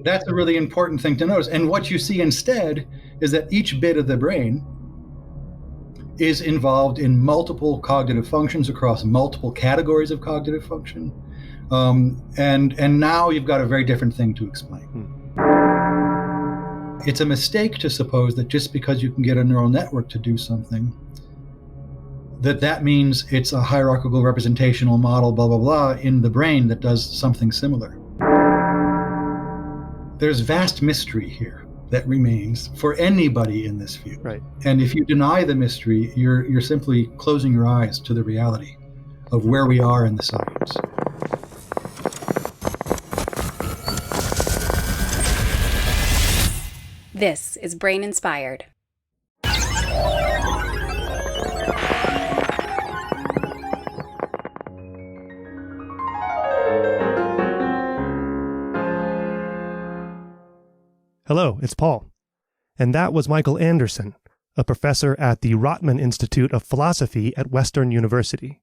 That's a really important thing to notice. And what you see instead is that each bit of the brain is involved in multiple cognitive functions across multiple categories of cognitive function. And now you've got a very different thing to explain. It's a mistake to suppose that just because you can get a neural network to do something, that means it's a hierarchical representational model, blah, blah, blah, in the brain that does something similar. There's vast mystery here that remains for anybody in this field. Right. And if you deny the mystery, you're simply closing your eyes to the reality of where we are in the science. This is Brain Inspired. Hello, it's Paul. And that was Michael Anderson, a professor at the Rotman Institute of Philosophy at Western University.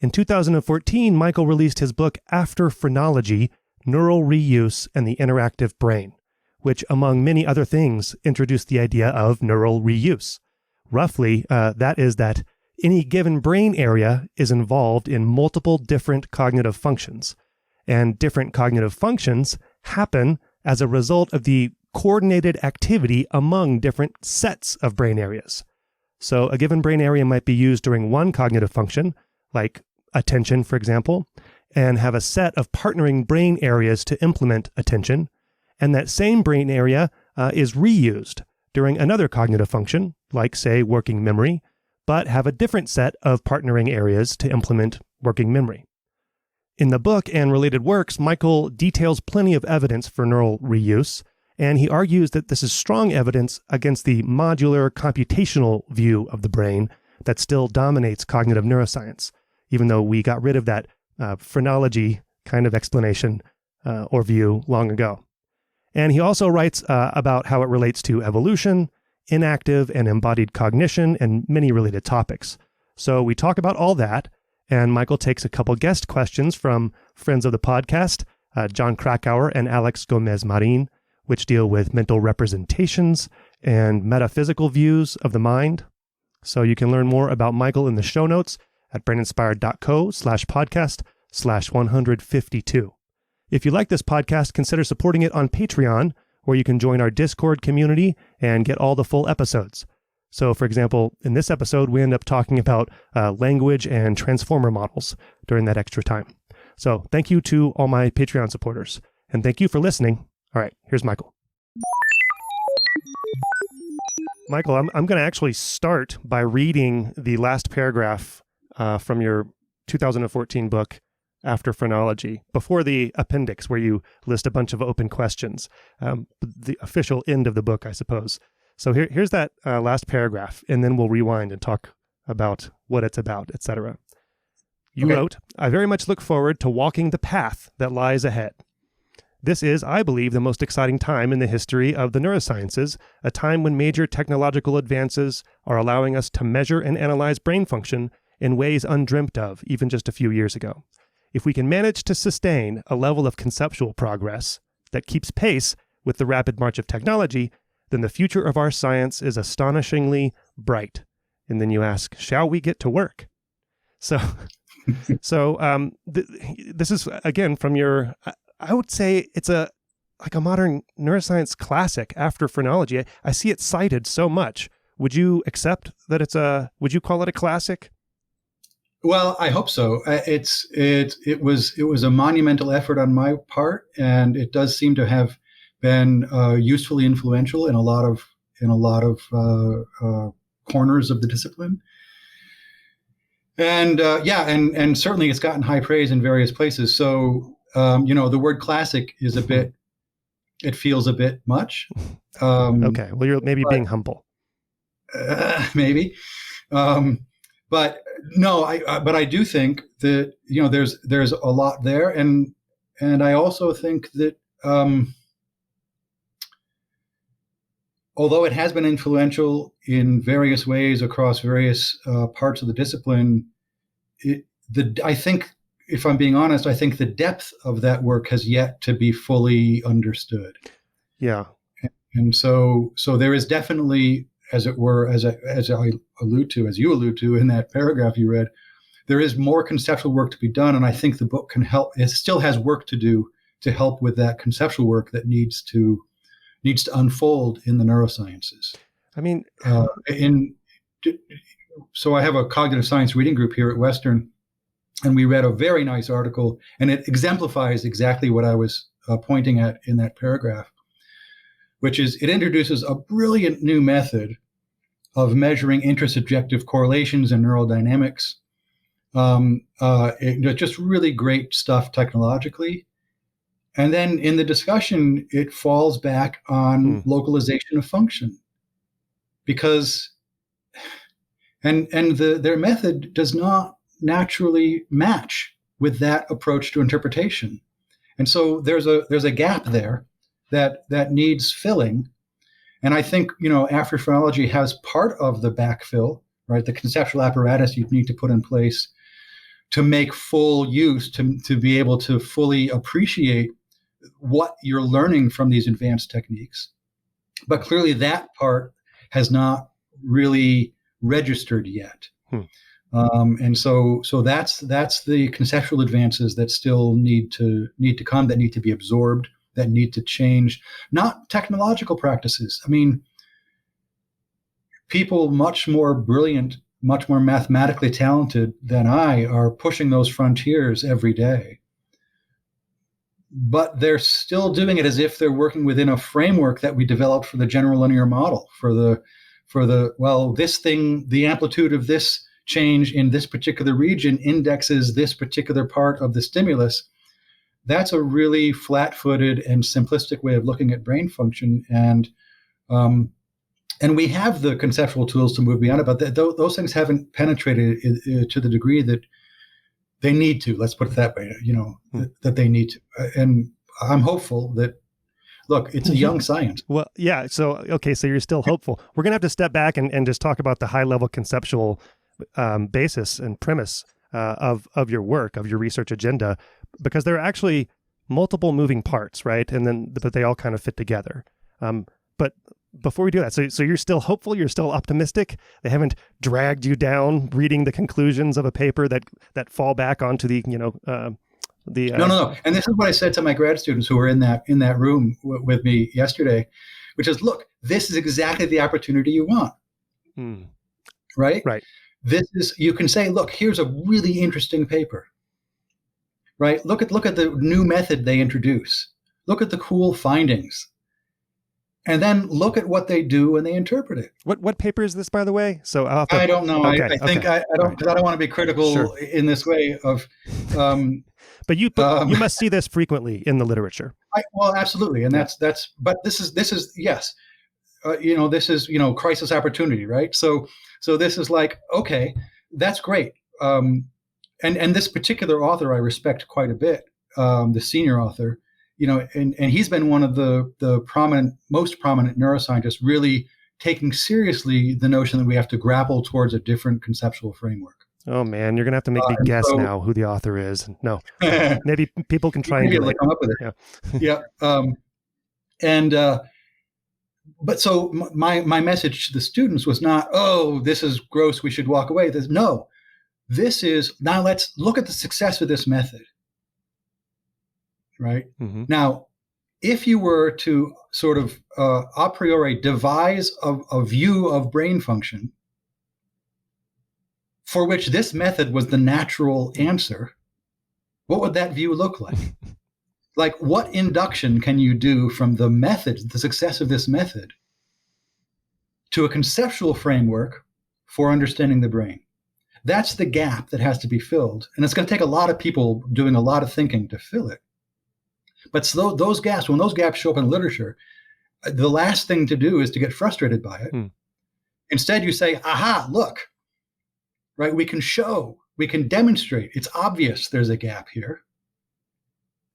In 2014, Michael released his book After Phrenology, Neural Reuse and the Interactive Brain, which, among many other things, introduced the idea of neural reuse. Roughly, that is that any given brain area is involved in multiple different cognitive functions, and different cognitive functions happen as a result of the coordinated activity among different sets of brain areas. So a given brain area might be used during one cognitive function, like attention, for example, and have a set of partnering brain areas to implement attention, and that same brain area is reused during another cognitive function, like, say, working memory, but have a different set of partnering areas to implement working memory. In the book and related works, Michael details plenty of evidence for neural reuse, and he argues that this is strong evidence against the modular computational view of the brain that still dominates cognitive neuroscience, even though we got rid of that phrenology kind of explanation or view long ago. And he also writes about how it relates to evolution, inactive and embodied cognition, and many related topics. So we talk about all that, and Michael takes a couple guest questions from friends of the podcast, John Krakauer and Alex Gomez-Marin, which deal with mental representations and metaphysical views of the mind. So you can learn more about Michael in the show notes at braininspired.co/podcast/152. If you like this podcast, consider supporting it on Patreon, where you can join our Discord community and get all the full episodes. So, for example, in this episode, we end up talking about language and transformer models during that extra time. So thank you to all my Patreon supporters, and thank you for listening. All right, here's Michael. Michael, I'm going to actually start by reading the last paragraph from your 2014 book, After Phrenology, before the appendix where you list a bunch of open questions, the official end of the book, I suppose. So here's that last paragraph, and then we'll rewind and talk about what it's about, etc. You wrote, "I very much look forward to walking the path that lies ahead. This is, I believe, the most exciting time in the history of the neurosciences, a time when major technological advances are allowing us to measure and analyze brain function in ways undreamt of even just a few years ago. If we can manage to sustain a level of conceptual progress that keeps pace with the rapid march of technology, then the future of our science is astonishingly bright." And then you ask, shall we get to work? So, this is, again, from your... I would say it's like a modern neuroscience classic, After Phrenology. I see it cited so much. Would you accept that would you call it a classic? Well, I hope so. It was a monumental effort on my part, and it does seem to have been usefully influential in a lot of corners of the discipline. And and certainly it's gotten high praise in various places. So the word classic is it feels a bit much. Okay, well, you're maybe being humble. Maybe. But no, I do think that, there's a lot there. And I also think that, although it has been influential in various ways across various parts of the discipline, I think, if I'm being honest, I think the depth of that work has yet to be fully understood. Yeah. And so there is definitely, as it were, as you allude to in that paragraph you read, there is more conceptual work to be done. And I think the book can help. It still has work to do to help with that conceptual work that needs to unfold in the neurosciences. I mean, so I have a cognitive science reading group here at Western, and we read a very nice article, and it exemplifies exactly what I was pointing at in that paragraph, which is it introduces a brilliant new method of measuring intersubjective correlations in neural dynamics. Just really great stuff technologically. And then in the discussion, it falls back on localization of function, because their method does not naturally match with that approach to interpretation. And so there's a gap there that needs filling. And I think, after phrenology has part of the backfill, right? The conceptual apparatus you need to put in place to make full use, to be able to fully appreciate what you're learning from these advanced techniques. But clearly that part has not really registered yet. And so that's the conceptual advances that still need to come, that need to be absorbed, that need to change, not technological practices. I mean, people much more brilliant, much more mathematically talented than I are pushing those frontiers every day. But they're still doing it as if they're working within a framework that we developed for the general linear model, this thing, the amplitude of this change in this particular region indexes this particular part of the stimulus. That's a really flat-footed and simplistic way of looking at brain function. And we have the conceptual tools to move beyond it, but those things haven't penetrated to the degree that they need to. Let's put it that way, that they need to. And I'm hopeful that, look, it's a young science. Well, yeah. So you're still hopeful. We're going to have to step back and just talk about the high-level conceptual basis and premise of your work, of your research agenda, because there are actually multiple moving parts, right? But they all kind of fit together. But before we do that, so you're still hopeful, you're still optimistic. They haven't dragged you down reading the conclusions of a paper that fall back onto the No. And this is what I said to my grad students who were in that room with me yesterday, which is, look, this is exactly the opportunity you want. Right? Right. You can say, look, here's a really interesting paper. Right? Look at the new method they introduce. Look at the cool findings. And then look at what they do when they interpret it. What paper is this, by the way? So I don't know. Okay, I think I don't, because I don't want to be critical in this way of. But you must see this frequently in the literature. Absolutely, and that's. But this is yes, this is crisis opportunity, right? So this is like, okay, that's great. And this particular author I respect quite a bit, the senior author. And he's been one of the most prominent neuroscientists, really taking seriously the notion that we have to grapple towards a different conceptual framework. Oh man, you're gonna have to make me guess now who the author is. No, maybe people can try and come up with it. Yeah. But so my message to the students was not, oh, this is gross, we should walk away. This is, now let's look at the success of this method. Right? Mm-hmm. Now, if you were to sort of a priori devise a view of brain function for which this method was the natural answer, what would that view look like? Like, what induction can you do from the method, the success of this method, to a conceptual framework for understanding the brain? That's the gap that has to be filled. And it's going to take a lot of people doing a lot of thinking to fill it. But so those gaps, when those gaps show up in literature, the last thing to do is to get frustrated by it. Instead, you say, aha, look, right? We can show, we can demonstrate. It's obvious there's a gap here.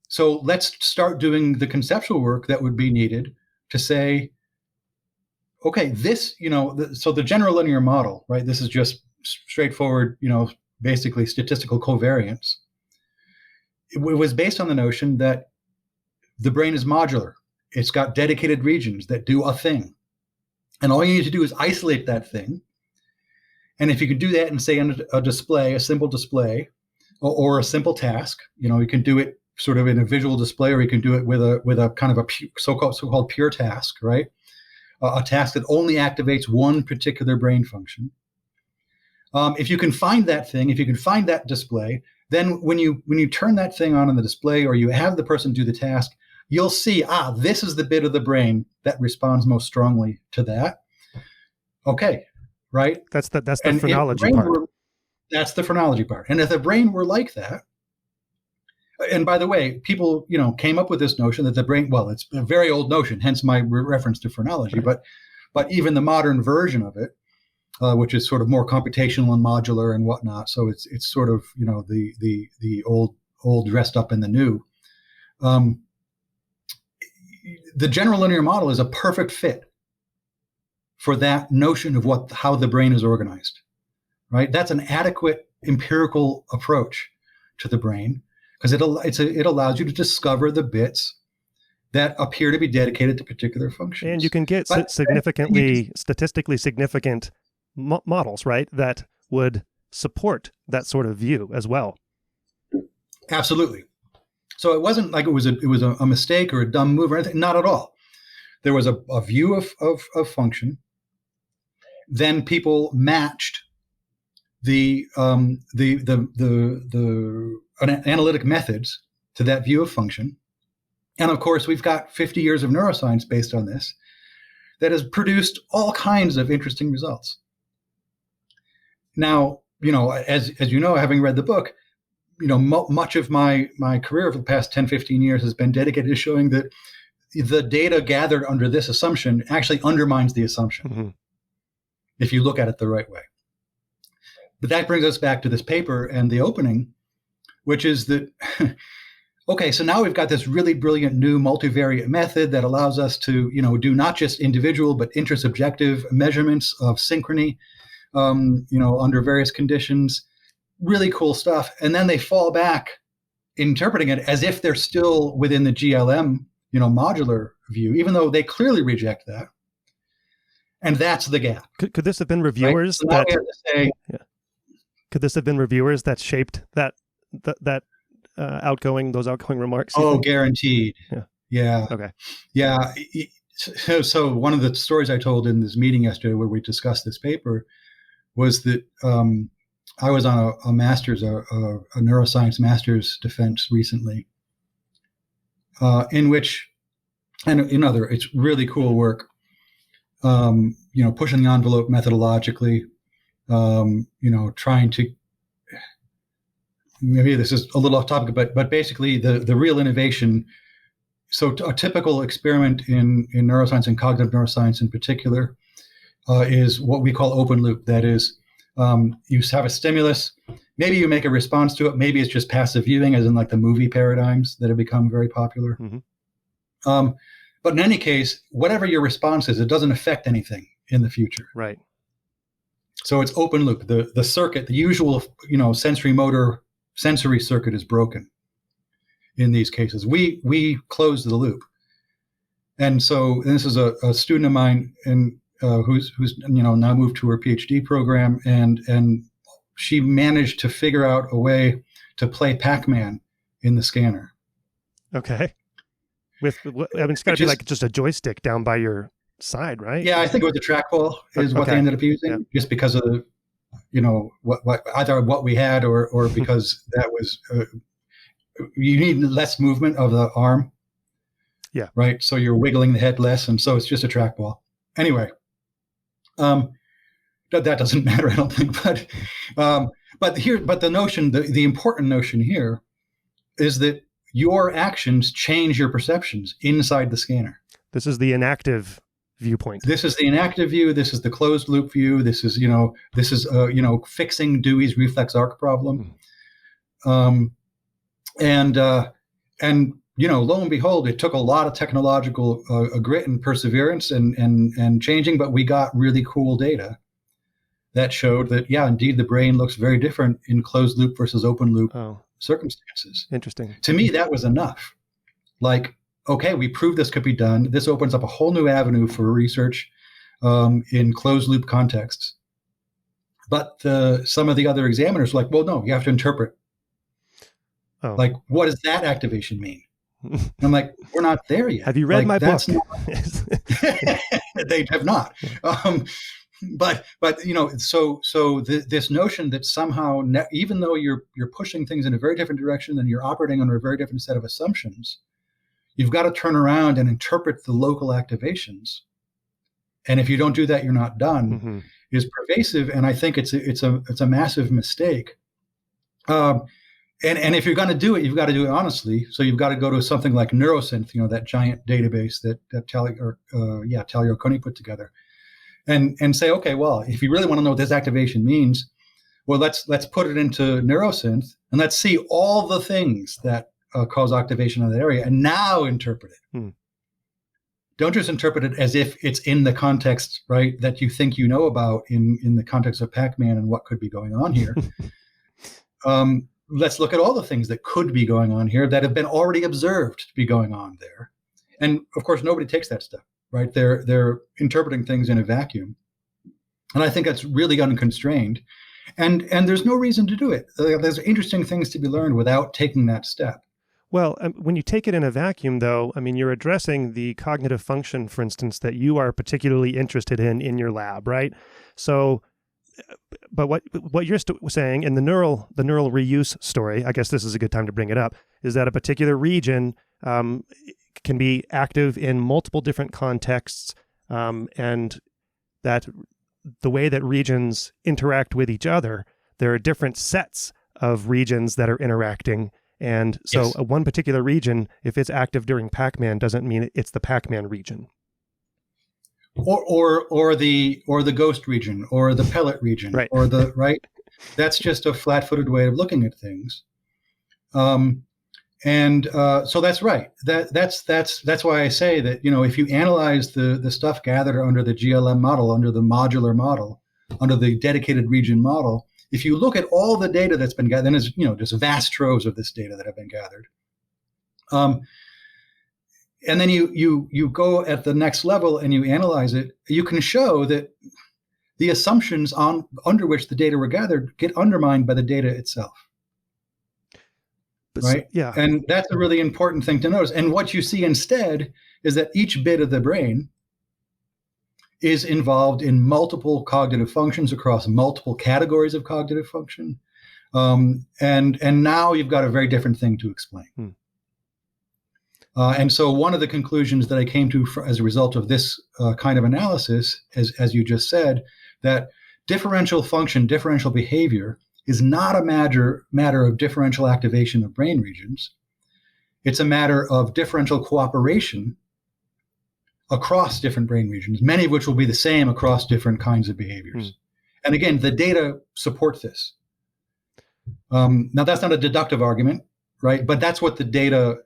So let's start doing the conceptual work that would be needed to say, okay, this, so the general linear model, right? This is just straightforward, basically statistical covariance. It was based on the notion that the brain is modular. It's got dedicated regions that do a thing. And all you need to do is isolate that thing. And if you can do that in, say, a display, a simple display, or a simple task, you can do it sort of in a visual display, or you can do it with a kind of a so-called pure task, right? A task that only activates one particular brain function. If you can find that thing, if you can find that display, then when you turn that thing on in the display, or you have the person do the task, you'll see, this is the bit of the brain that responds most strongly to that. Okay, right? That's the phrenology part. That's the phrenology part. And if the brain were like that, and by the way, people, came up with this notion that the brain, well, it's a very old notion, hence my reference to phrenology, right. but even the modern version of it, which is sort of more computational and modular and whatnot. So it's sort of, the old dressed up in the new. The general linear model is a perfect fit for that notion of how the brain is organized, right? That's an adequate empirical approach to the brain, because it allows you to discover the bits that appear to be dedicated to particular functions. And you can get statistically significant models, right, that would support that sort of view as well. Absolutely. So it wasn't like it was a mistake or a dumb move or anything. Not at all. There was a view of function. Then people matched the analytic methods to that view of function. And of course, we've got 50 years of neuroscience based on this that has produced all kinds of interesting results. Now, as you know, having read the book, much of my career for the past 10, 15 years has been dedicated to showing that the data gathered under this assumption actually undermines the assumption, if you look at it the right way. But that brings us back to this paper and the opening, which is that, okay, so now we've got this really brilliant new multivariate method that allows us to, do not just individual, but intersubjective measurements of synchrony, under various conditions. Really cool stuff. And then they fall back interpreting it as if they're still within the GLM, modular view, even though they clearly reject that. And that's the gap. Could this have been reviewers right? So could this have been reviewers that shaped that outgoing remarks? Oh, guaranteed. Yeah. Okay. Yeah. So one of the stories I told in this meeting yesterday, where we discussed this paper, was that I was on a master's, a neuroscience master's defense recently, in which, and it's really cool work, pushing the envelope methodologically, trying to, maybe this is a little off topic, but basically the real innovation. So a typical experiment in neuroscience and cognitive neuroscience in particular is what we call open loop. That is, you have a stimulus, maybe you make a response to it, maybe it's just passive viewing, as in like the movie paradigms that have become very popular. But in any case, whatever your response is, it doesn't affect anything in the future. Right. So it's open loop. The circuit, the usual, sensory circuit is broken in these cases. We close the loop. And so this is a student of mine and who's now moved to her PhD program, and she managed to figure out a way to play Pac-Man in the scanner. Okay. It's got to be like just a joystick down by your side, right? Yeah, I think it was a trackball is what they ended up using, just because of what either what we had or because that was you need less movement of the arm. Yeah. Right. So you're wiggling the head less, and so it's just a trackball. Anyway, that doesn't matter, I don't think. But the notion, the important notion here, is that your actions change your perceptions inside the scanner. This is the inactive viewpoint. This is the inactive view. This is the closed loop view. This is fixing Dewey's reflex arc problem. And lo and behold, it took a lot of technological grit and perseverance and changing, but we got really cool data that showed that, yeah, indeed, the brain looks very different in closed loop versus open loop circumstances. Interesting. To me, that was enough. Like, okay, we proved this could be done. This opens up a whole new avenue for research in closed loop contexts. But some of the other examiners were like, well, no, you have to interpret. Oh. Like, what does that activation mean? And I'm like, we're not there yet. Have you read my book? They have not. But this notion that somehow, even though you're pushing things in a very different direction and you're operating under a very different set of assumptions, you've got to turn around and interpret the local activations. And if you don't do that, you're not done. Is pervasive, and I think it's a massive mistake. And if you're going to do it, you've got to do it honestly. So you've got to go to something like Neuroscience, that giant database that Talio Coney put together, and say, okay, well, if you really want to know what this activation means, well, let's put it into Neuroscience and let's see all the things that cause activation in that area, and now interpret it. Don't just interpret it as if it's in the context, right, that you think you know about in the context of Pac-Man and what could be going on here. Let's look at all the things that could be going on here that have been already observed to be going on there. And of course, nobody takes that step, right? They're interpreting things in a vacuum. And I think that's really unconstrained. And there's no reason to do it. There's interesting things to be learned without taking that step. Well, when you take it in a vacuum, though, I mean, you're addressing the cognitive function, for instance, that you are particularly interested in your lab, right? So, but what you're saying in the neural reuse story, I guess this is a good time to bring it up, is that a particular region can be active in multiple different contexts, and that the way that regions interact with each other, there are different sets of regions that are interacting. And so Yes. One particular region, if it's active during Pac-Man, doesn't mean it's the Pac-Man region. Or the ghost region, or the pellet region, right. or the right. That's just a flat-footed way of looking at things, so that's right. That's why I say that if you analyze the stuff gathered under the GLM model, under the modular model, under the dedicated region model, if you look at all the data that's been gathered, then there's just vast troves of this data that have been gathered. And then you go at the next level and you analyze it. You can show that the assumptions under which the data were gathered get undermined by the data itself. Right? Yeah. And that's a really important thing to notice. And what you see instead is that each bit of the brain is involved in multiple cognitive functions across multiple categories of cognitive function. And now you've got a very different thing to explain. And so one of the conclusions that I came to as a result of this kind of analysis, as you just said, that differential function, differential behavior is not a matter of differential activation of brain regions. It's a matter of differential cooperation across different brain regions, many of which will be the same across different kinds of behaviors. And again, the data supports this. Now, that's not a deductive argument, right? But that's what the data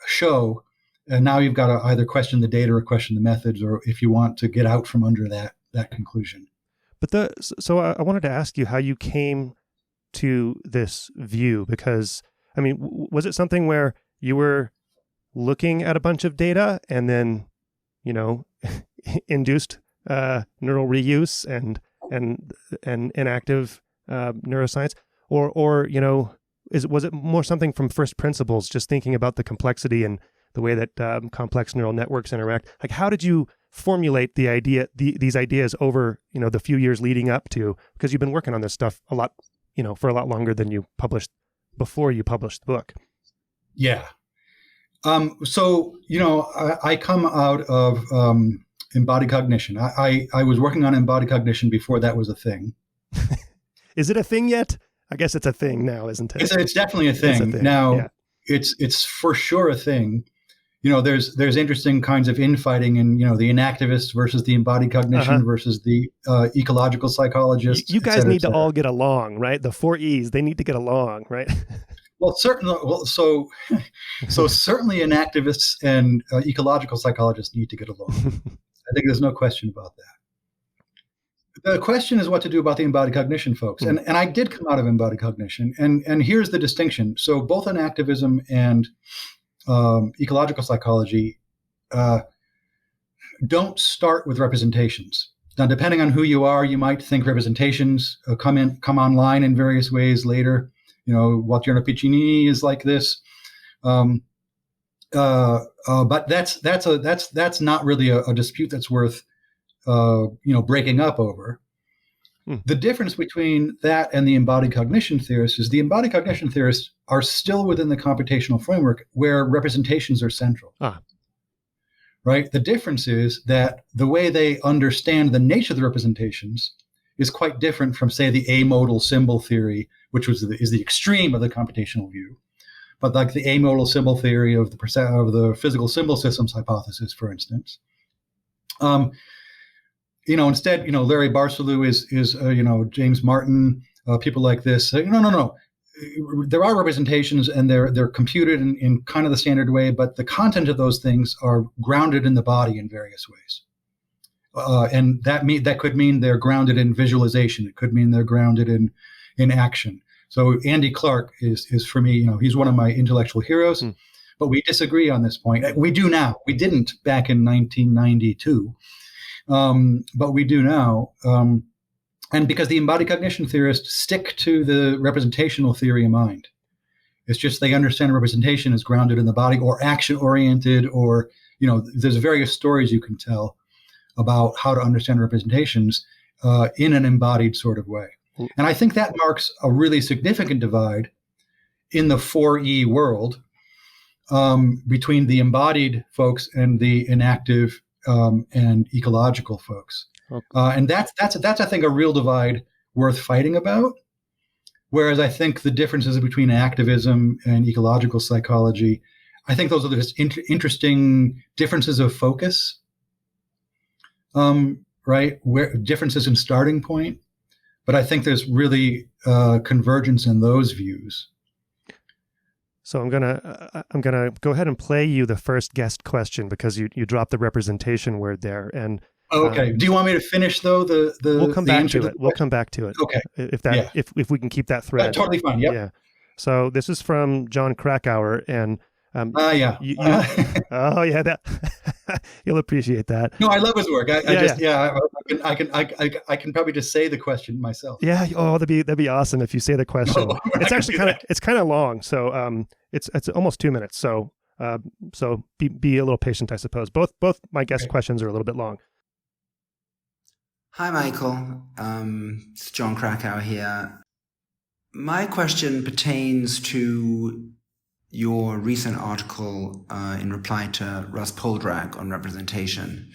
show. And now you've got to either question the data or question the methods, or if you want to get out from under that conclusion. But so I wanted to ask you how you came to this view, because, I mean, was it something where you were looking at a bunch of data and then, induced neural reuse and inactive neuroscience, or was it more something from first principles, just thinking about the complexity and the way that complex neural networks interact? Like, how did you formulate these ideas over the few years leading up to, because you've been working on this stuff a lot, for a lot longer than you published before you published the book? Yeah. So I come out of embodied cognition. I was working on embodied cognition before that was a thing. Is it a thing yet? I guess it's a thing now, isn't it? It's definitely a thing. Now, yeah. It's for sure a thing. There's interesting kinds of infighting in, the inactivists versus the embodied cognition versus the ecological psychologists. You guys need to all get along, right? The 4 E's, they need to get along, right? Well, certainly. So certainly inactivists and ecological psychologists need to get along. I think there's no question about that. The question is what to do about the embodied cognition, folks. And I did come out of embodied cognition. And here's the distinction. So both in activism and ecological psychology don't start with representations. Now, depending on who you are, you might think representations come online in various ways later. Walter Piccinini is like this, but that's not really a dispute that's worth breaking up over. The difference between that and the embodied cognition theorists is the embodied cognition theorists are still within the computational framework where representations are central. Right? The difference is that the way they understand the nature of the representations is quite different from, say, the amodal symbol theory, which is the extreme of the computational view. But like the amodal symbol theory of the physical symbol systems hypothesis, for instance. Instead, Larry Barsalou is James Martin, people like this. No. There are representations, and they're computed in kind of the standard way, but the content of those things are grounded in the body in various ways. And that could mean they're grounded in visualization. It could mean they're grounded in action. So Andy Clark is for me, he's one of my intellectual heroes, but we disagree on this point. We do now. We didn't back in 1992, but we do now. And because the embodied cognition theorists stick to the representational theory of mind. It's just they understand representation is grounded in the body or action-oriented, or, there's various stories you can tell about how to understand representations in an embodied sort of way. And I think that marks a really significant divide in the 4E world between the embodied folks and the inactive and ecological folks. Okay. And that's I think a real divide worth fighting about. Whereas I think the differences between activism and ecological psychology, I think those are just interesting differences of focus, right? Where differences in starting point. But I think there's really convergence in those views. So I'm gonna go ahead and play you the first guest question because you dropped the representation word there. And okay. Do you want me to finish though? We'll come back to it. We'll come back to it. Okay. If we can keep that thread. Totally fine. Yep. Yeah. So this is from John Krakauer, and yeah. Oh yeah, that you'll appreciate that. No, I love his work. I can probably just say the question myself. Yeah. Oh, that'd be awesome if you say the question. Oh, it's actually kind of long, so it's almost 2 minutes. So be a little patient, I suppose. Both my guest questions are a little bit long. Hi, Michael. It's John Krakauer here. My question pertains to your recent article in reply to Russ Poldrack on representation,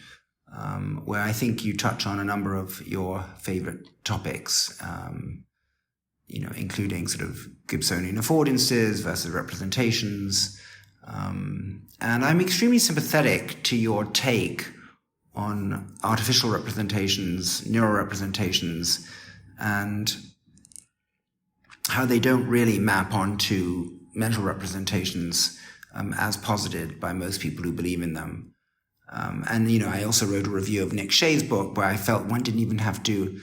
where I think you touch on a number of your favorite topics, including sort of Gibsonian affordances versus representations. And I'm extremely sympathetic to your take on artificial representations, neurorepresentations, and how they don't really map onto mental representations as posited by most people who believe in them. I also wrote a review of Nick Shea's book where I felt one didn't even have to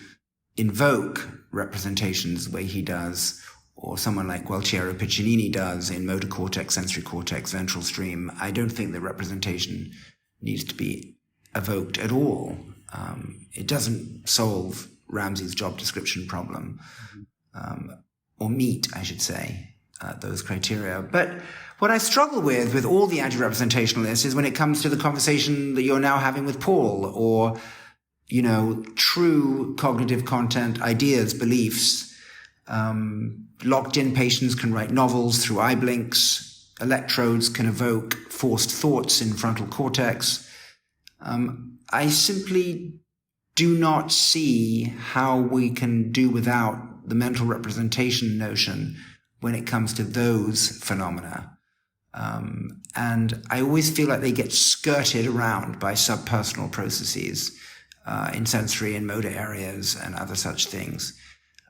invoke representations the way he does, or someone like Gualtiero Piccinini does in motor cortex, sensory cortex, ventral stream. I don't think the representation needs to be evoked at all. It doesn't solve Ramsey's job description problem, or meet, I should say, those criteria. But what I struggle with all the anti-representationalists is when it comes to the conversation that you're now having with Paul, or, true cognitive content, ideas, beliefs. Locked-in patients can write novels through eye blinks. Electrodes can evoke forced thoughts in frontal cortex. I simply do not see how we can do without the mental representation notion when it comes to those phenomena. And I always feel like they get skirted around by subpersonal processes in sensory and motor areas and other such things.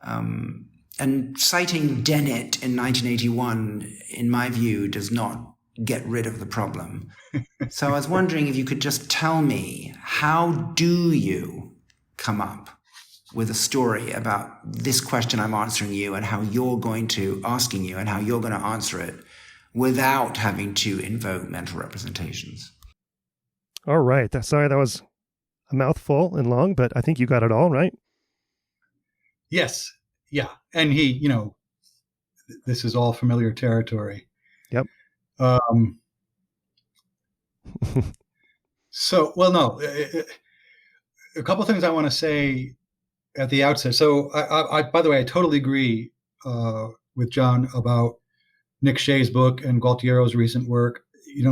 And citing Dennett in 1981, in my view, does not get rid of the problem. So I was wondering if you could just tell me, how do you come up with a story about this question I'm answering you and how you're going to answer it without having to invoke mental representations. All right. Sorry, that was a mouthful and long, but I think you got it all right. Yes. Yeah. And he, this is all familiar territory. Yep. So, well, no, a couple of things I want to say at the outset. So, I by the way, I totally agree with John about Nick Shea's book and Gualtiero's recent work.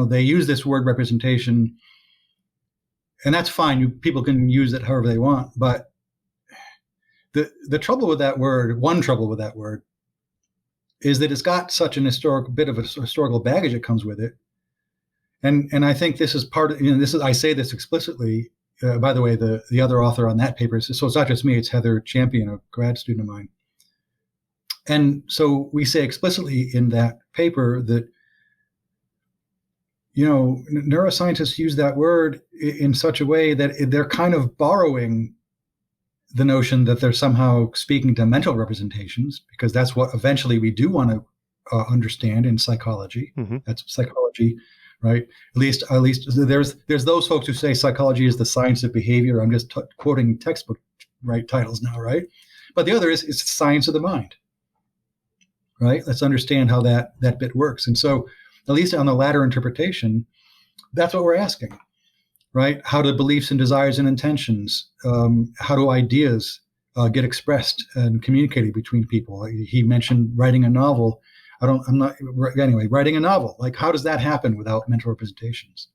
They use this word representation, and that's fine. People can use it however they want. But the trouble with that word, one trouble with that word, is that it's got such an bit of a historical baggage that comes with it. And I think this is part of, I say this explicitly. By the way, the other author on that paper, so it's not just me, it's Heather Champion, a grad student of mine. And so we say explicitly in that paper that, neuroscientists use that word in such a way that they're kind of borrowing the notion that they're somehow speaking to mental representations, because that's what eventually we do want to understand in psychology. Mm-hmm. That's psychology, right? At least there's those folks who say psychology is the science of behavior. I'm just quoting textbook titles now, right? But the other is it's the science of the mind, right? Let's understand how that bit works. And so, at least on the latter interpretation, that's what we're asking, right? How do beliefs and desires and intentions, how do ideas get expressed and communicated between people? He mentioned writing a novel. Writing a novel, like how does that happen without mental representations?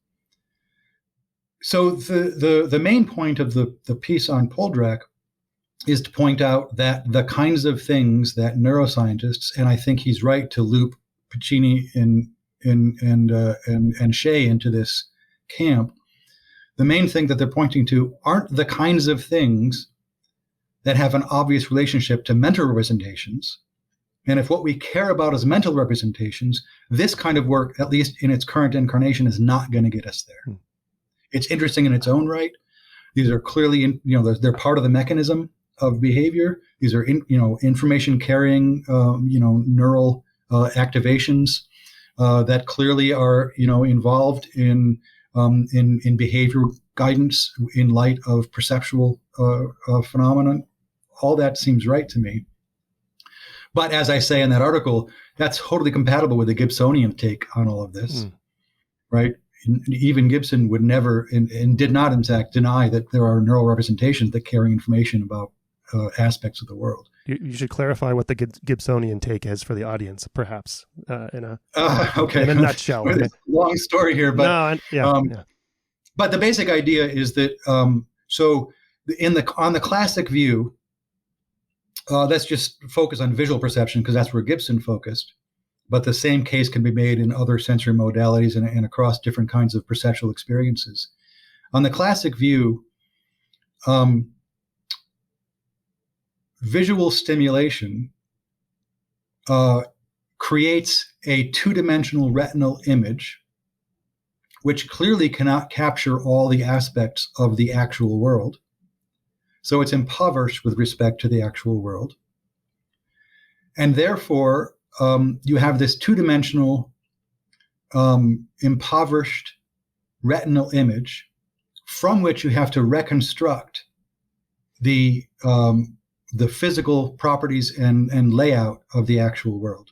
So the main point of the piece on Poldrack is to point out that the kinds of things that neuroscientists, and I think he's right to loop Piccini and Shea into this camp, the main thing that they're pointing to aren't the kinds of things that have an obvious relationship to mental representations. And if what we care about is mental representations, this kind of work, at least in its current incarnation, is not going to get us there. It's interesting in its own right. These are clearly, they're part of the mechanism of behavior. These are, information carrying, neural activations that clearly are, involved in behavior guidance in light of perceptual phenomenon. All that seems right to me. But as I say in that article, that's totally compatible with the Gibsonian take on all of this, right? Even Gibson would never, and did not, in fact, deny that there are neural representations that carry information about aspects of the world. You should clarify what the Gibsonian take is for the audience, perhaps, in a nutshell. It's a long story here, but yeah. But the basic idea is that on the classic view, let's just focus on visual perception because that's where Gibson focused. But the same case can be made in other sensory modalities and across different kinds of perceptual experiences. On the classic view, visual stimulation creates a two-dimensional retinal image, which clearly cannot capture all the aspects of the actual world. So it's impoverished with respect to the actual world. And therefore, you have this two-dimensional impoverished retinal image from which you have to reconstruct the physical properties and layout of the actual world.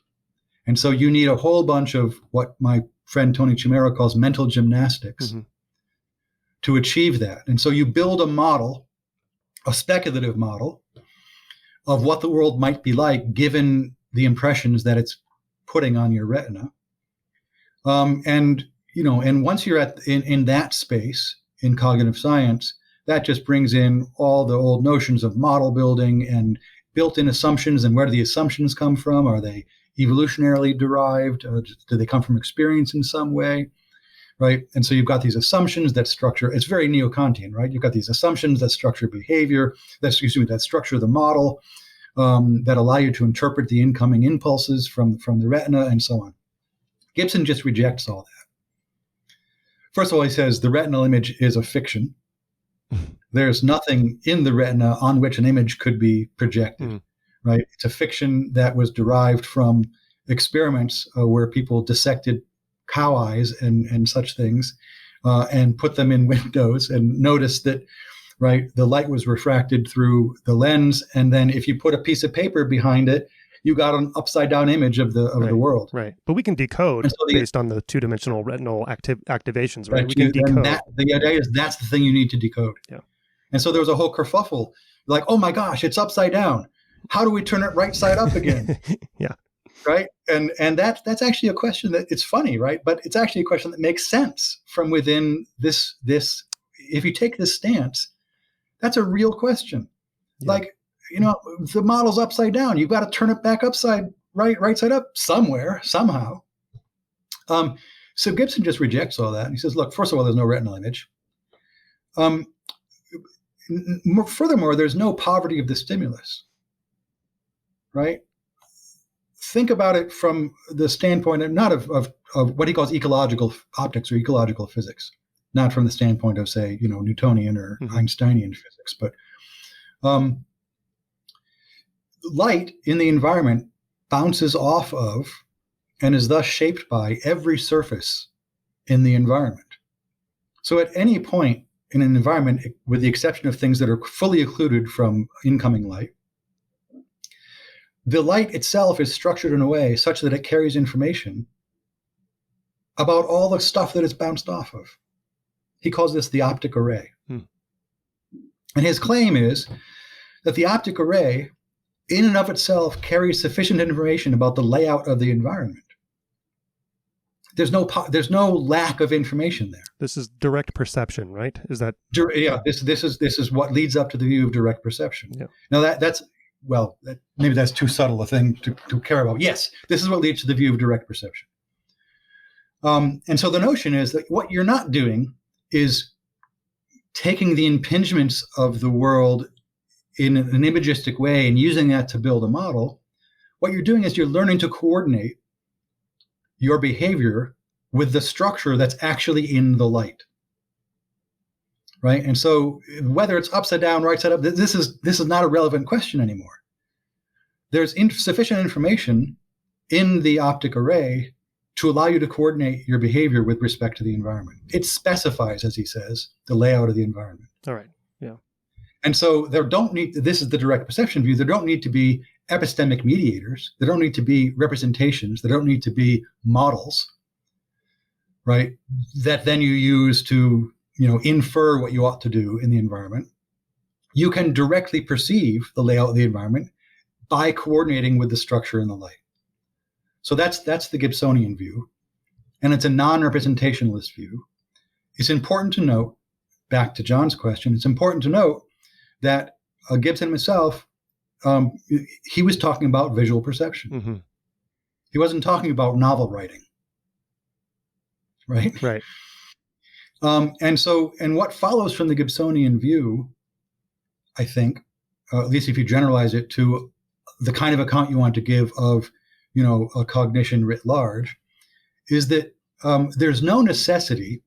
And so you need a whole bunch of what my friend Tony Chimero calls mental gymnastics to achieve that. And so you build a model, a speculative model of what the world might be like given the impressions that it's putting on your retina. And once you're in that space in cognitive science, that just brings in all the old notions of model building and built-in assumptions. And where do the assumptions come from? Are they evolutionarily derived? Do they come from experience in some way? Right. And so you've got these assumptions that structure, it's very neo-Kantian, right? You've got these assumptions that structure behavior, that structure the model, that allow you to interpret the incoming impulses from the retina and so on. Gibson just rejects all that. First of all, he says the retinal image is a fiction. There's nothing in the retina on which an image could be projected, right? It's a fiction that was derived from experiments where people dissected cow eyes and such things and put them in windows and noticed that, right, the light was refracted through the lens, and then if you put a piece of paper behind it, you got an upside down image of the world. Right. But we can decode based on the two-dimensional retinal activations, right? We can decode. The idea is that's the thing you need to decode. Yeah. And so there was a whole kerfuffle. Like, oh my gosh, it's upside down. How do we turn it right side up again? Yeah. Right. And that's actually a question that it's funny, right? But it's actually a question that makes sense from within this. If you take this stance, that's a real question. Yeah. Like, the model's upside down. You've got to turn it back right side up somewhere, somehow. So Gibson just rejects all that. And he says, look, first of all, there's no retinal image. Furthermore, there's no poverty of the stimulus, right? Think about it from the standpoint not of what he calls ecological optics or ecological physics, not from the standpoint of, say, Newtonian or Einsteinian physics, but light in the environment bounces off of and is thus shaped by every surface in the environment. So at any point in an environment, with the exception of things that are fully occluded from incoming light, the light itself is structured in a way such that it carries information about all the stuff that it's bounced off of. He calls this the optic array. And his claim is that the optic array in and of itself carries sufficient information about the layout of the environment. There's no lack of information there. This is direct perception, right? Is that? Yeah. This is what leads up to the view of direct perception. Yeah. Now maybe that's too subtle a thing to care about. Yes, this is what leads to the view of direct perception. And so the notion is that what you're not doing is taking the impingements of the world in an imagistic way and using that to build a model. What you're doing is you're learning to coordinate your behavior with the structure that's actually in the light, right? And so whether it's upside down, right side up, this is not a relevant question anymore. There's sufficient information in the optic array to allow you to coordinate your behavior with respect to the environment. It specifies, as he says, the layout of the environment. All right. Yeah. And so this is the direct perception view. There don't need to be epistemic mediators. There don't need to be representations. There don't need to be models, right? That then you use to, infer what you ought to do in the environment. You can directly perceive the layout of the environment by coordinating with the structure in the light. So that's the Gibsonian view, and it's a non-representationalist view. It's important to note, back to John's question, it's important to note that Gibson himself, he was talking about visual perception. Mm-hmm. He wasn't talking about novel writing, right? Right. And what follows from the Gibsonian view, I think, at least if you generalize it to the kind of account you want to give of, a cognition writ large, is that there's no necessity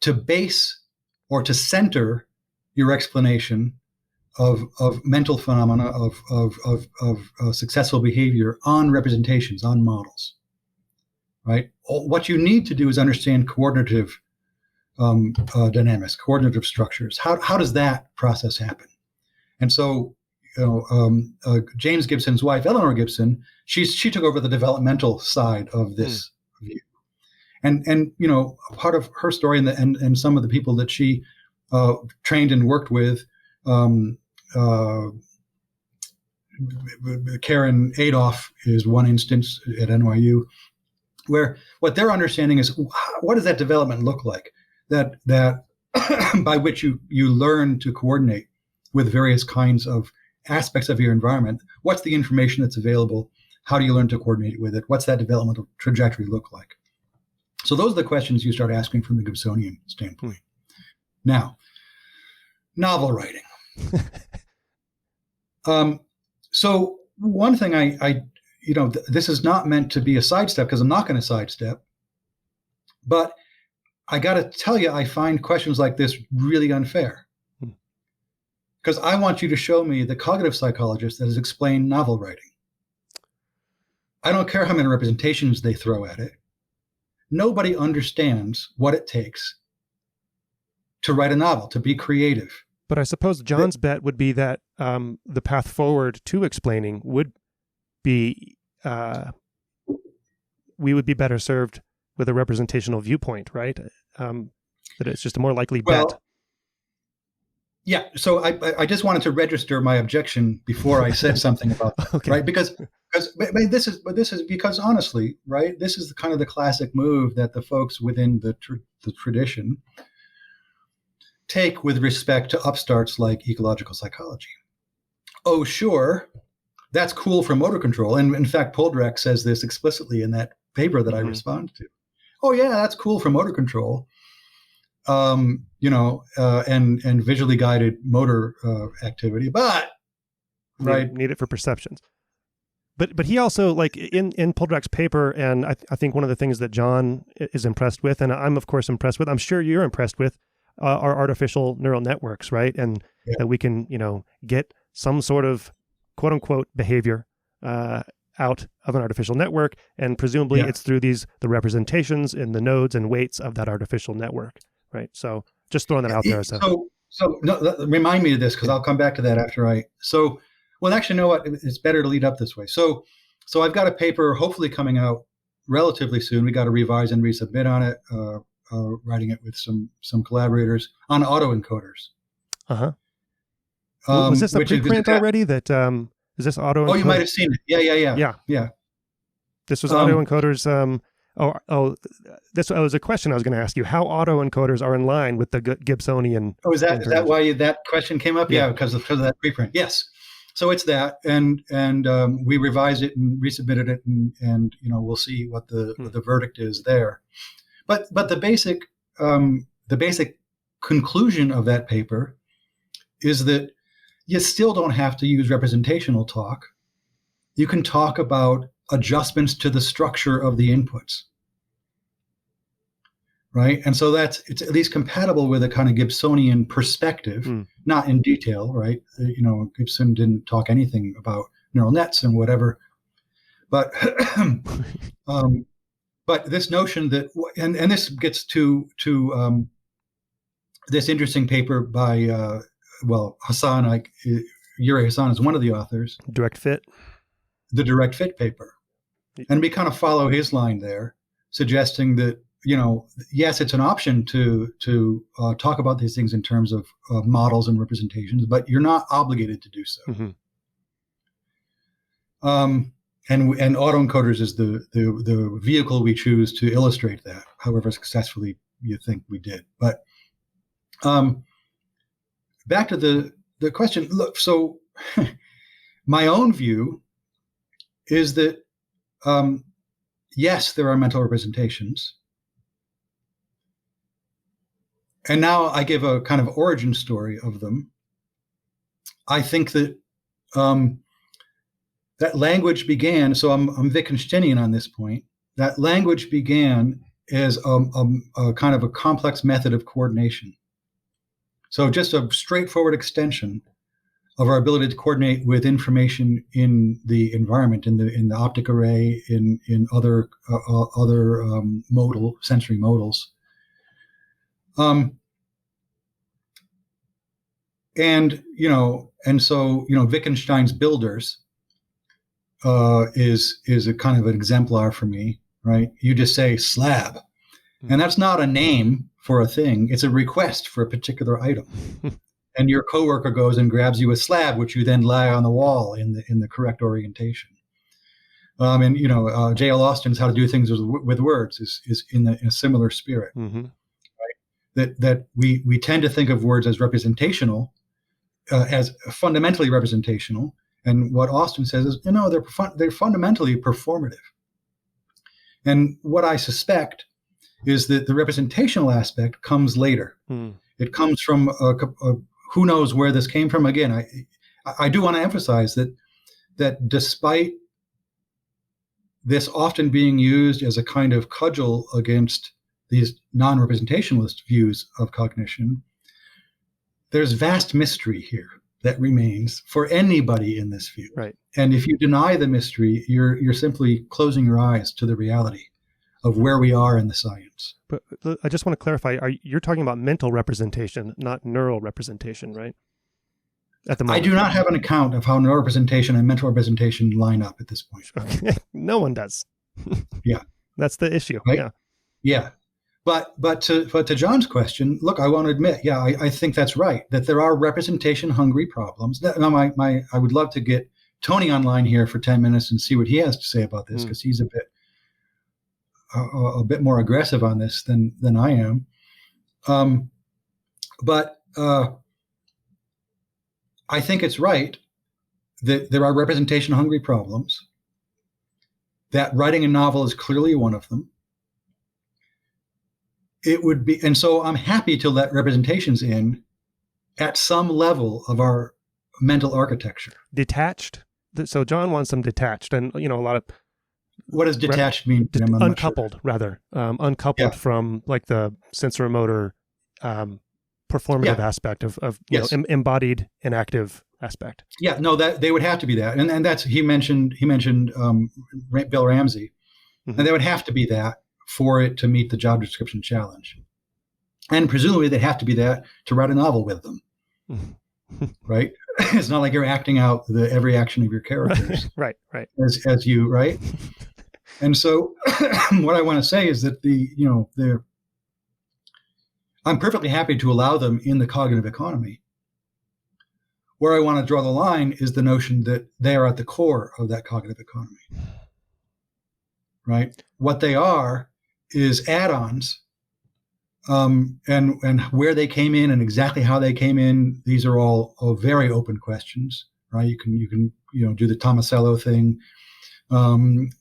to base or to center your explanation of mental phenomena of successful behavior on representations, on models, right? What you need to do is understand coordinative dynamics, coordinative structures. How does that process happen? And so, James Gibson's wife, Eleanor Gibson, she took over the developmental side of this view, and part of her story and some of the people that she trained and worked with, Karen Adolph is one instance at NYU, where what they're understanding is what does that development look like that by which you learn to coordinate with various kinds of aspects of your environment. What's the information that's available? How do you learn to coordinate with it? What's that developmental trajectory look like? So those are the questions you start asking from the Gibsonian standpoint. Now, novel writing. So one thing this is not meant to be a sidestep because I'm not going to sidestep, but I got to tell you, I find questions like this really unfair. Because I want you to show me the cognitive psychologist that has explained novel writing. I don't care how many representations they throw at it. Nobody understands what it takes to write a novel, to be creative. But I suppose John's bet would be that the path forward to explaining would be, we would be better served with a representational viewpoint, right? That it's just a more likely bet. Yeah. So I just wanted to register my objection before I said something about that, Okay. right? Because this is because honestly, right? This is kind of the classic move that the folks within the tradition take with respect to upstarts like ecological psychology. Oh, sure, that's cool for motor control. And in fact, Poldrak says this explicitly in that paper that I respond to. Oh, yeah, that's cool for motor control, and visually guided motor activity. But, right. Need it for perceptions. But he also, like in Poldrak's paper, and I think one of the things that John is impressed with, and I'm of course impressed with, I'm sure you're impressed with, are artificial neural networks, right? And that we can, get some sort of quote unquote behavior out of an artificial network, and presumably it's through the representations in the nodes and weights of that artificial network, right? So just throwing that out there. Remind me of this, because I'll come back to that after well, actually, you know what? It's better to lead up this way. So I've got a paper hopefully coming out relatively soon. We got to revise and resubmit on it, writing it with some collaborators on autoencoders. Uh-huh. Was this a preprint already? That is this autoencoders? Oh, you might have seen it. Yeah. This was autoencoders. This was a question I was going to ask you. How autoencoders are in line with the Gibsonian? Oh, is that why that question came up? Yeah, because of that preprint. Yes. So it's that, and we revised it and resubmitted it, and we'll see what the verdict is there. But the basic conclusion of that paper is that you still don't have to use representational talk. You can talk about adjustments to the structure of the inputs, right? And so it's at least compatible with a kind of Gibsonian perspective, not in detail, right? Gibson didn't talk anything about neural nets and whatever, but but this notion that, and this gets to this interesting paper by Hassan, Yuri Hassan is one of the authors. Direct fit. The direct fit paper. And we kind of follow his line there, suggesting that, yes, it's an option to talk about these things in terms of models and representations, but you're not obligated to do so. And autoencoders is the vehicle we choose to illustrate that, however successfully you think we did. But back to the question. Look, so my own view is that yes, there are mental representations. And now I give a kind of origin story of them. I think that that language began, so I'm Wittgensteinian on this point, that language began as a kind of a complex method of coordination. So just a straightforward extension of our ability to coordinate with information in the environment, in the optic array, in other sensory modals. And so Wittgenstein's builders is a kind of an exemplar for me, right? You just say slab, and that's not a name for a thing; it's a request for a particular item. And your coworker goes and grabs you a slab, which you then lay on the wall in the correct orientation. J.L. Austin's How to Do Things with Words is in a similar spirit, right? That we tend to think of words as representational, as fundamentally representational, and what Austin says is, they're fundamentally performative. And what I suspect is that the representational aspect comes later. It comes from who knows where this came from. Again, I do want to emphasize that despite this often being used as a kind of cudgel against these non-representationalist views of cognition, there's vast mystery here. that remains for anybody in this field. Right. And if you deny the mystery, you're simply closing your eyes to the reality of where we are in the science. But I just want to clarify, you're talking about mental representation, not neural representation, right? At the moment. I do not have an account of how neural representation and mental representation line up at this point. Okay. No one does. Yeah. That's the issue. Right? Yeah. Yeah. But to John's question, look, I want to admit, yeah, I think that's right, that there are representation-hungry problems. Now, I would love to get Tony online here for 10 minutes and see what he has to say about this, because he's a bit more aggressive on this than I am. But I think it's right that there are representation-hungry problems, that writing a novel is clearly one of them. It would be, and so I'm happy to let representations in at some level of our mental architecture. Detached. So John wants them detached, and a lot of. What does detached mean? Uncoupled, rather. Uncoupled from like the sensoromotor performative aspect of embodied and active aspect. Yeah, no, that they would have to be that, and that's he mentioned Bill Ramsey, and they would have to be that for it to meet the job description challenge, and presumably they'd have to be that to write a novel with them, right? It's not like you're acting out every action of your characters, right, as you right. And so, what I want to say is that I'm perfectly happy to allow them in the cognitive economy. Where I want to draw the line is the notion that they are at the core of that cognitive economy, right? What they are is add-ons, and where they came in and exactly how they came in. These are all very open questions, right? You can do the Tomasello thing,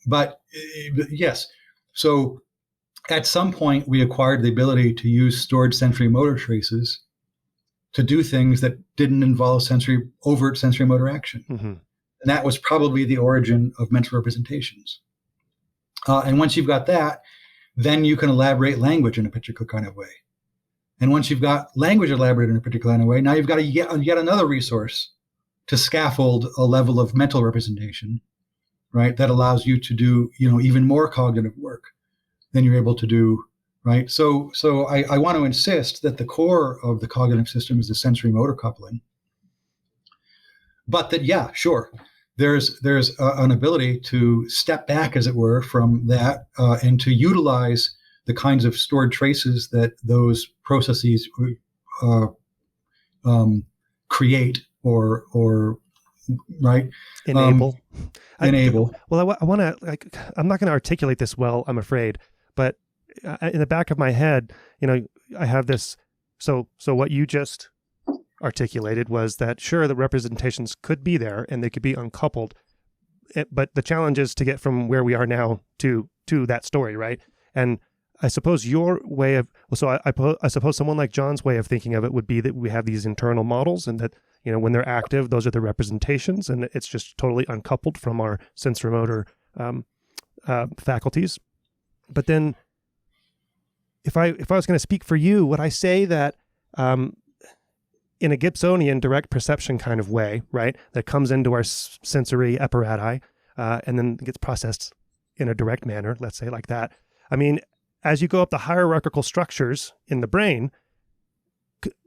but yes. So at some point, we acquired the ability to use stored sensory motor traces to do things that didn't involve overt sensory motor action. And that was probably the origin of mental representations. And once you've got that, then you can elaborate language in a particular kind of way. And once you've got language elaborated in a particular kind of way, now you've got yet another resource to scaffold a level of mental representation, right? That allows you to do, even more cognitive work than you're able to do, right? So I want to insist that the core of the cognitive system is the sensory motor coupling. But that, yeah, sure, there's an ability to step back, as it were, from that and to utilize the kinds of stored traces that those processes create or right enable. Well, I want to I'm not going to articulate this well, I'm afraid, but in the back of my head, I have this. So what you just articulated was that sure, the representations could be there and they could be uncoupled, but the challenge is to get from where we are now to that story, right? And I suppose your way of, I suppose someone like John's way of thinking of it would be that we have these internal models, and that when they're active, those are the representations, and it's just totally uncoupled from our sensorimotor faculties. But then, if I was going to speak for you, would I say that in a Gibsonian direct perception kind of way, right, that comes into our sensory apparatus and then gets processed in a direct manner, let's say like that. I mean, as you go up the hierarchical structures in the brain,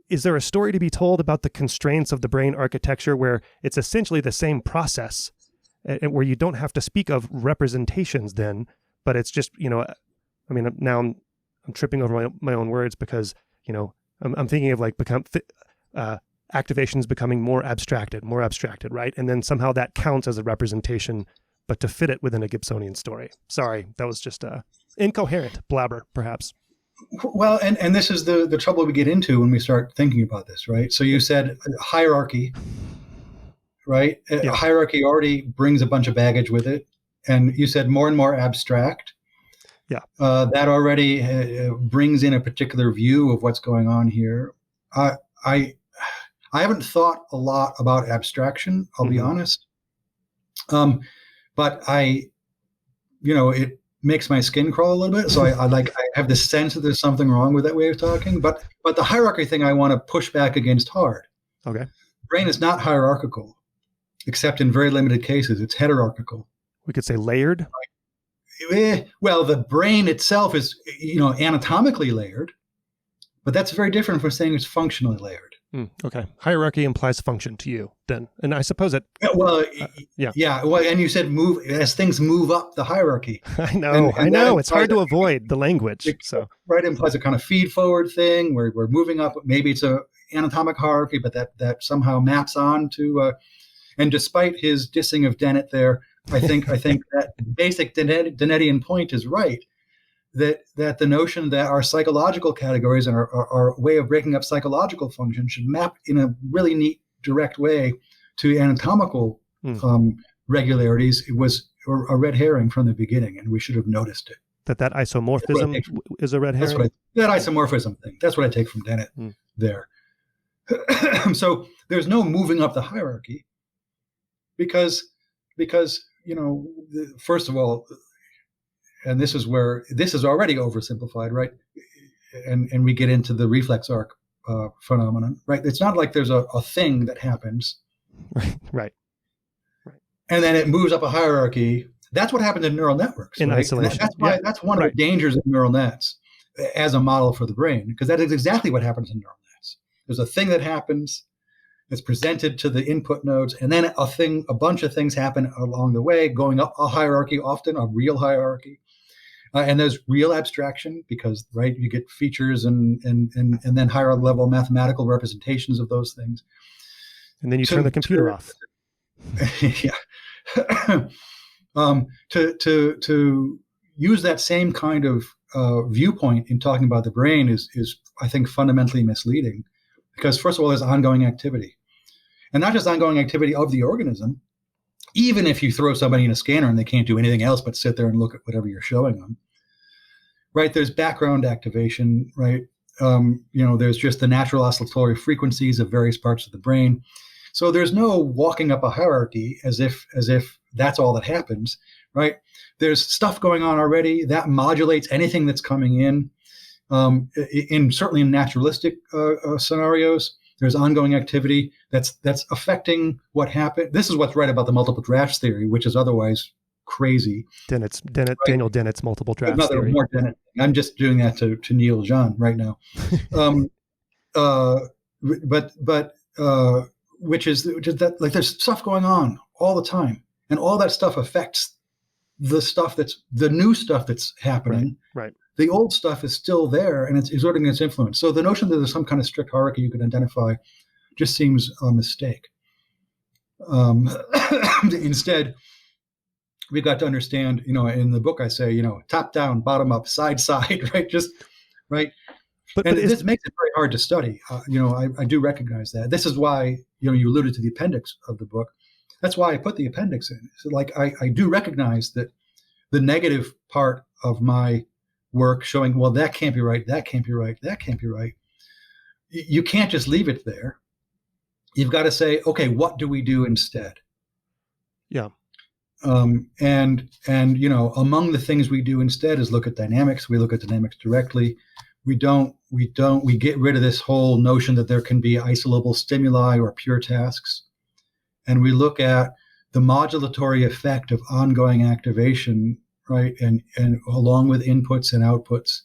is there a story to be told about the constraints of the brain architecture where it's essentially the same process, where you don't have to speak of representations then, but it's just, I mean, now I'm tripping over my own words because, I'm thinking of like activations becoming more abstracted, right? And then somehow that counts as a representation, but to fit it within a Gibsonian story. Sorry, that was just incoherent blabber, perhaps. Well, and this is the trouble we get into when we start thinking about this, right? So you said hierarchy, right? Yeah. Hierarchy already brings a bunch of baggage with it. And you said more and more abstract. Yeah. That already brings in a particular view of what's going on here. I haven't thought a lot about abstraction, I'll be honest. But it makes my skin crawl a little bit. So I have the sense that there's something wrong with that way of talking. But the hierarchy thing I want to push back against hard. Okay. brain is not hierarchical, except in very limited cases. It's heterarchical. We could say layered. Well, the brain itself is, anatomically layered, but that's very different from saying it's functionally layered. Okay. Hierarchy implies function to you then. And I suppose it. Well, yeah. Yeah. Well, and you said move as things move up the hierarchy. I know. It's hard to avoid the language. Right. It implies a kind of feed forward thing where we're moving up. Maybe it's a anatomic hierarchy, but that somehow maps on to, and despite his dissing of Dennett there, I think that basic Dennettian point is right. That the notion that our psychological categories and our way of breaking up psychological function should map in a really neat, direct way to anatomical regularities was a red herring from the beginning, and we should have noticed it. That isomorphism is a red herring? That isomorphism thing. That's what I take from Dennett there. So there's no moving up the hierarchy because first of all, and this is where this is already oversimplified, right? And we get into the reflex arc phenomenon, right? It's not like there's a thing that happens, right, and then it moves up a hierarchy. That's what happened in neural networks in right? isolation. That's one of the dangers of neural nets as a model for the brain, because that is exactly what happens in neural nets. There's a thing that happens. It's presented to the input nodes, and then a bunch of things happen along the way, going up a hierarchy, often a real hierarchy. And there's real abstraction because, right, you get features and then higher level mathematical representations of those things. And then you turn the computer off. Yeah. To use that same kind of viewpoint in talking about the brain is I think fundamentally misleading, because first of all, there's ongoing activity, and not just ongoing activity of the organism. Even if you throw somebody in a scanner and they can't do anything else but sit there and look at whatever you're showing them, right? There's background activation, right? There's just the natural oscillatory frequencies of various parts of the brain. So there's no walking up a hierarchy as if that's all that happens, right? There's stuff going on already that modulates anything that's coming in. Certainly in naturalistic scenarios, there's ongoing activity that's affecting what happened. This is what's right about the multiple drafts theory, which is otherwise crazy. Dennett, right? Daniel Dennett's multiple drafts Another theory. More Dennett. I'm just doing that to Neil John right now. Which is that, like, there's stuff going on all the time, and all that stuff affects the new stuff that's happening. Right. The old stuff is still there, and it's exerting its influence. So the notion that there's some kind of strict hierarchy you can identify just seems a mistake. Instead, we've got to understand, in the book I say, top down, bottom up, side, right? Just right. But this makes it very hard to study. I do recognize that. This is why, you alluded to the appendix of the book. That's why I put the appendix in. So, like, I do recognize that the negative part of my work showing, well, that can't be right, that can't be right, that can't be right. You can't just leave it there. You've got to say, okay, what do we do instead? Yeah. And among the things we do instead is look at dynamics. We look at dynamics directly. We get rid of this whole notion that there can be isolable stimuli or pure tasks. And we look at the modulatory effect of ongoing activation, right? And along with inputs and outputs,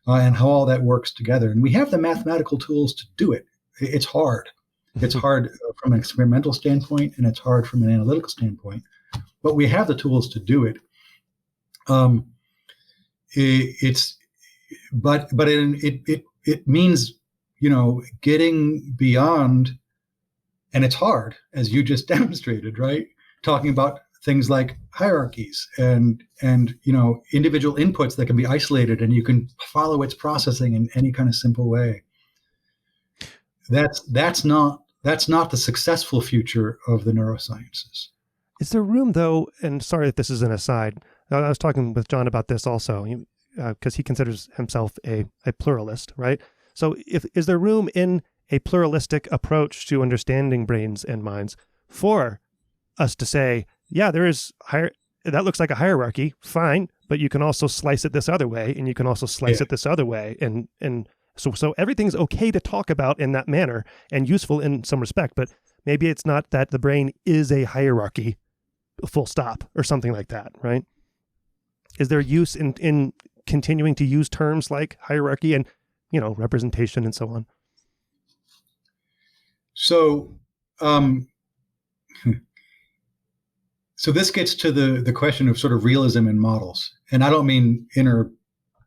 and how all that works together. And we have the mathematical tools to do it. It's hard. It's hard from an experimental standpoint, and it's hard from an analytical standpoint. But we have the tools to do it. It means, getting beyond, and it's hard, as you just demonstrated, right? Talking about things like hierarchies and individual inputs that can be isolated, and you can follow its processing in any kind of simple way. That's not the successful future of the neurosciences. Is there room, though, and sorry if this is an aside, I was talking with John about this also, because he considers himself a pluralist, right? So is there room in a pluralistic approach to understanding brains and minds for us to say, yeah, that looks like a hierarchy, fine, but you can also slice it this other way, and you can also slice it this other way, and so everything's okay to talk about in that manner and useful in some respect, but Maybe it's not that the brain is a hierarchy, full stop, or something like that, right? Is there use in continuing to use terms like hierarchy and, representation and so on? So, so this gets to the question of sort of realism in models. And I don't mean inner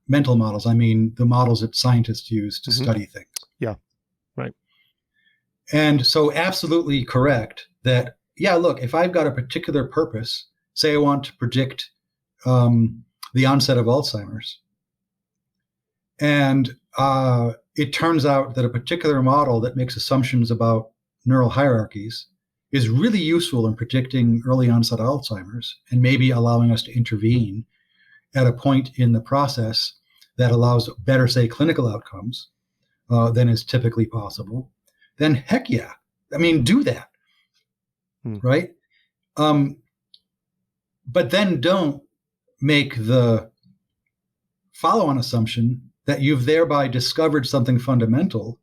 mental models. I mean the models that scientists use to study things. Yeah, right. And so absolutely correct that, yeah, look, if I've got a particular purpose, say I want to predict the onset of Alzheimer's, and it turns out that a particular model that makes assumptions about neural hierarchies is really useful in predicting early onset Alzheimer's and maybe allowing us to intervene at a point in the process that allows better, say, clinical outcomes than is typically possible, then heck yeah. I mean, do that, right? But then don't make the follow-on assumption that you've thereby discovered something fundamental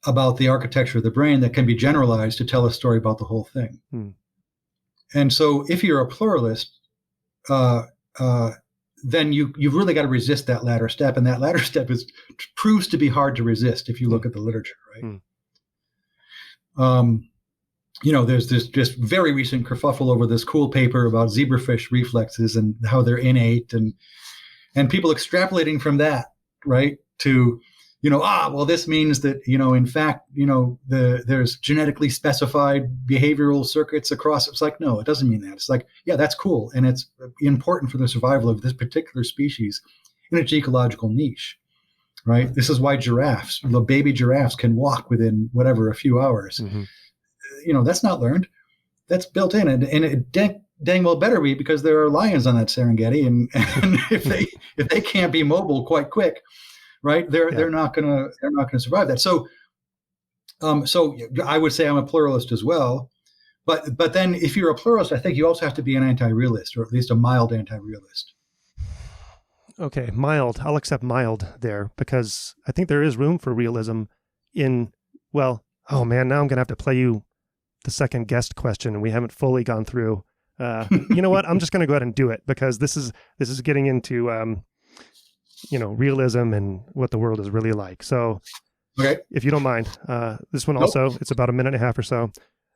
about the architecture of the brain that can be generalized to tell a story about the whole thing. And so if you're a pluralist, then you've really got to resist that latter step. And that latter step proves to be hard to resist if you look at the literature, right? There's this just very recent kerfuffle over this cool paper about zebrafish reflexes and how they're innate, and people extrapolating from that, right, to, this means that, in fact, there's genetically specified behavioral circuits across. It's like, no, it doesn't mean that. It's like, yeah, that's cool. And it's important for the survival of this particular species in its ecological niche, right? This is why the baby giraffes can walk within a few hours. That's not learned. That's built in. And it dang well better be, because there are lions on that Serengeti. And if they can't be mobile quite quick, right, they're not gonna survive that. So I would say I'm a pluralist as well. But then if you're a pluralist, I think you also have to be an anti-realist, or at least a mild anti-realist. Okay, mild. I'll accept mild there, because I think there is room for realism in, now I'm going to have to play you the second guest question, and we haven't fully gone through. You know what? I'm just going to go ahead and do it, because this is getting into, realism and what the world is really like. So, okay, if you don't mind, this one also, it's about a minute and a half or so.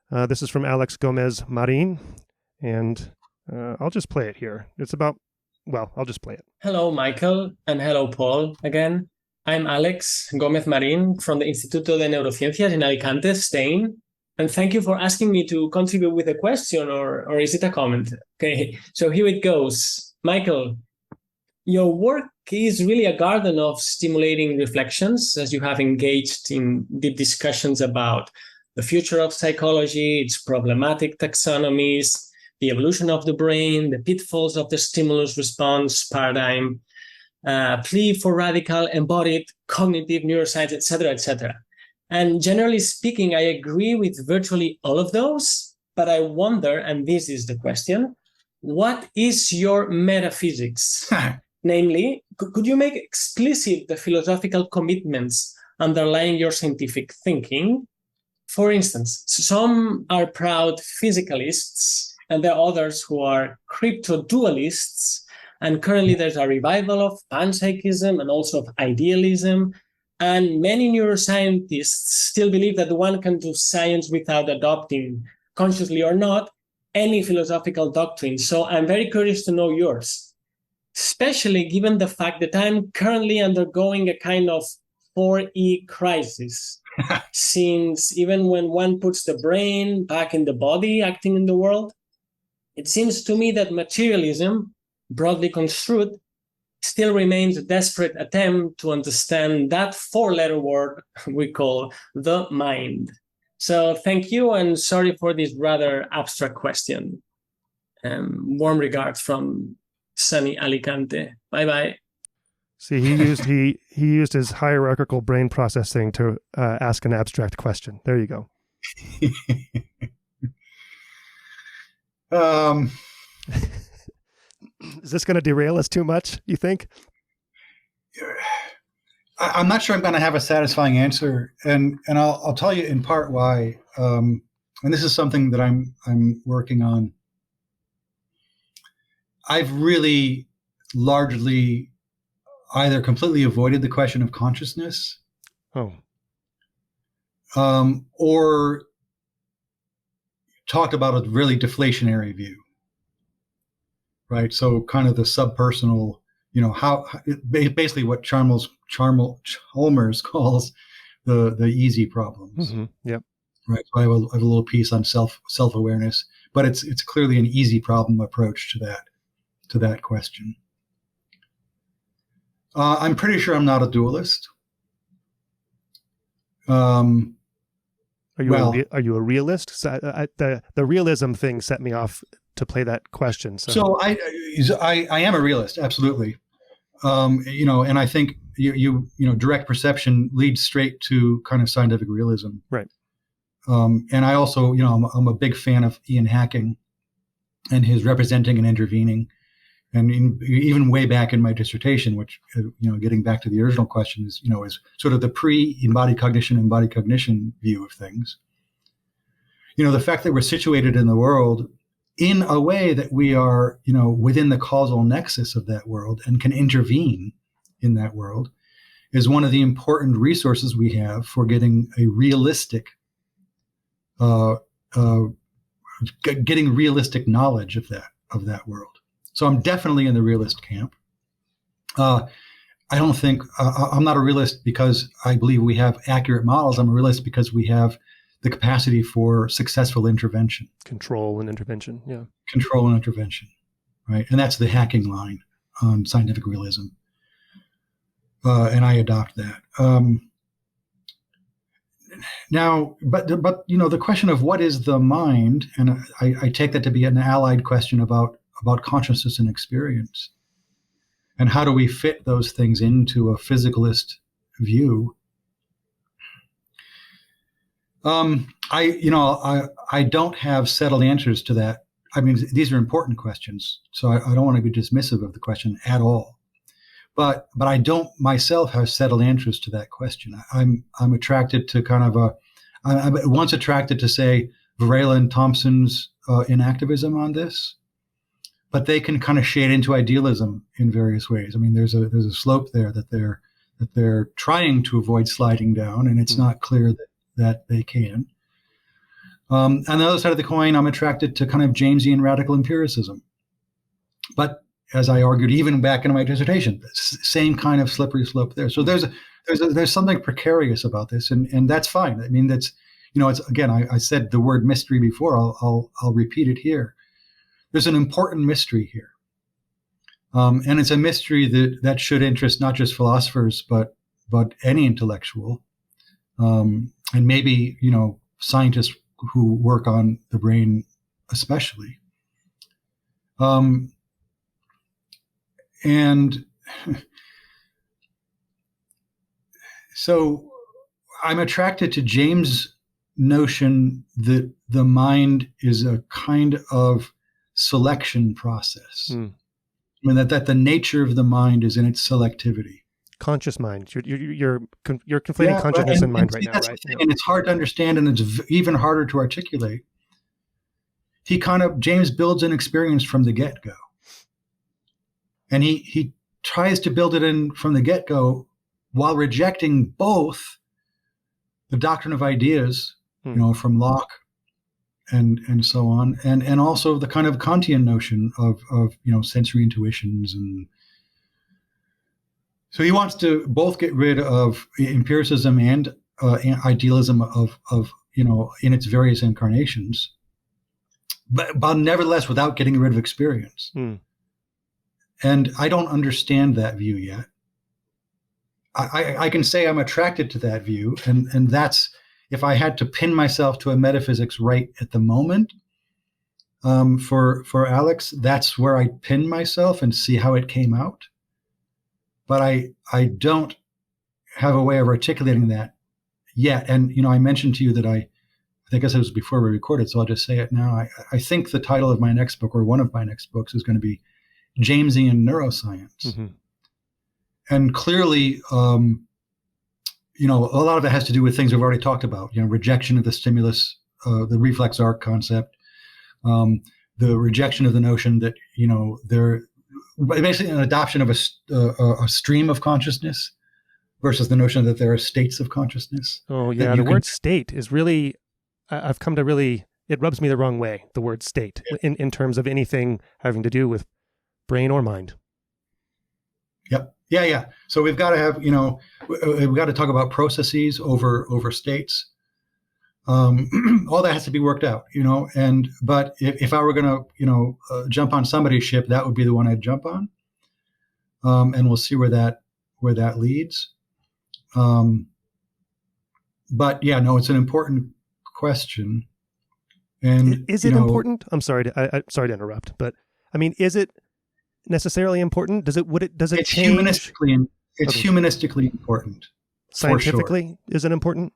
This is from Alex Gomez-Marin, and I'll just play it here. I'll just play it. Hello, Michael, and hello, Paul, again. I'm Alex Gomez-Marin from the Instituto de Neurociencias in Alicante, Spain. And thank you for asking me to contribute with a question, or is it a comment? Okay, so here it goes. Michael, your work is really a garden of stimulating reflections, as you have engaged in deep discussions about the future of psychology, its problematic taxonomies, the evolution of the brain, the pitfalls of the stimulus-response paradigm, plea for radical embodied cognitive neuroscience, etc., etc. And generally speaking, I agree with virtually all of those, but I wonder, and this is the question, what is your metaphysics? Namely, could you make explicit the philosophical commitments underlying your scientific thinking? For instance, some are proud physicalists, and there are others who are crypto-dualists, and currently there's a revival of panpsychism and also of idealism. And many neuroscientists still believe that one can do science without adopting, consciously or not, any philosophical doctrine. So I'm very curious to know yours, especially given the fact that I'm currently undergoing a kind of 4E crisis. Since even when one puts the brain back in the body, acting in the world, it seems to me that materialism, broadly construed, still remains a desperate attempt to understand that four-letter word we call the mind. So thank you, and sorry for this rather abstract question. Warm regards from sunny Alicante. Bye-bye. See, he used his hierarchical brain processing to ask an abstract question. There you go. Is this going to derail us too much, you think? I'm not sure I'm going to have a satisfying answer, and I'll tell you in part why. And this is something that I'm working on. I've really largely either completely avoided the question of consciousness, or talked about a really deflationary view, right? So kind of the subpersonal, how basically what Chalmers calls the easy problems. Mm-hmm. Yep. Right. So I have a little piece on self-awareness, but it's clearly an easy problem approach to that question. I'm pretty sure I'm not a dualist. Are you a realist? So the realism thing set me off to play that question. So I am a realist, absolutely. And I think you direct perception leads straight to kind of scientific realism. Right. And I also, I'm a big fan of Ian Hacking and his representing and intervening. And even way back in my dissertation, which, getting back to the original question is sort of the pre-embodied cognition view of things. The fact that we're situated in the world in a way that we are, within the causal nexus of that world and can intervene in that world is one of the important resources we have for getting a realistic getting realistic knowledge of that world. So I'm definitely in the realist camp. I don't think I'm not a realist because I believe we have accurate models. I'm a realist because we have the capacity for successful intervention. Control and intervention, yeah. Control and intervention, right? And that's the Hacking line on scientific realism. And I adopt that. Now, but the question of what is the mind, and I take that to be an allied question about consciousness and experience, and how do we fit those things into a physicalist view? I don't have settled answers to that. I mean, these are important questions, so I don't want to be dismissive of the question at all. But I don't myself have settled answers to that question. I'm attracted to I'm once attracted to, say, Varela and Thompson's inactivism on this, but they can kind of shade into idealism in various ways. I mean, there's a slope there that they're trying to avoid sliding down, and it's not clear that they can. On the other side of the coin, I'm attracted to kind of Jamesian radical empiricism, but as I argued, even back in my dissertation, same kind of slippery slope there. So there's something precarious about this, and that's fine. I mean, that's it's again. I said the word mystery before. I'll repeat it here. There's an important mystery here, and it's a mystery that should interest not just philosophers but any intellectual, and maybe scientists who work on the brain especially. And so I'm attracted to James' notion that the mind is a kind of selection process. I mean, that the nature of the mind is in its selectivity. Conscious mind. You're conflating consciousness and mind right now, right? And it's hard to understand, and it's even harder to articulate. James builds an experience from the get-go. And he tries to build it in from the get-go while rejecting both the doctrine of ideas, from Locke and so on, and also the kind of Kantian notion of sensory intuitions. And so he wants to both get rid of empiricism and idealism of in its various incarnations, but nevertheless without getting rid of experience. And I don't understand that view yet. I can say I'm attracted to that view, and that's, if I had to pin myself to a metaphysics right at the moment, for Alex, that's where I pin myself and see how it came out. But I don't have a way of articulating that yet. And I mentioned to you that I guess it was before we recorded, so I'll just say it now. I think the title of my next book, or one of my next books, is going to be Jamesian Neuroscience. And clearly, a lot of it has to do with things we've already talked about. Rejection of the stimulus, the reflex arc concept, the rejection of the notion that they're basically an adoption of a stream of consciousness versus the notion that there are states of consciousness. Oh yeah, the word state is really, I've come to really, it rubs me the wrong way, the word state, in terms of anything having to do with brain or mind. Yep. Yeah. So we've got to have, we've got to talk about processes over states. All that has to be worked out, but if I were going to, jump on somebody's ship, that would be the one I'd jump on. And we'll see where that leads. But yeah, no, it's an important question. And is it important? I'm sorry I'm sorry to interrupt, but I mean, is it necessarily important? Does it change? It's humanistically important. Scientifically, is it important?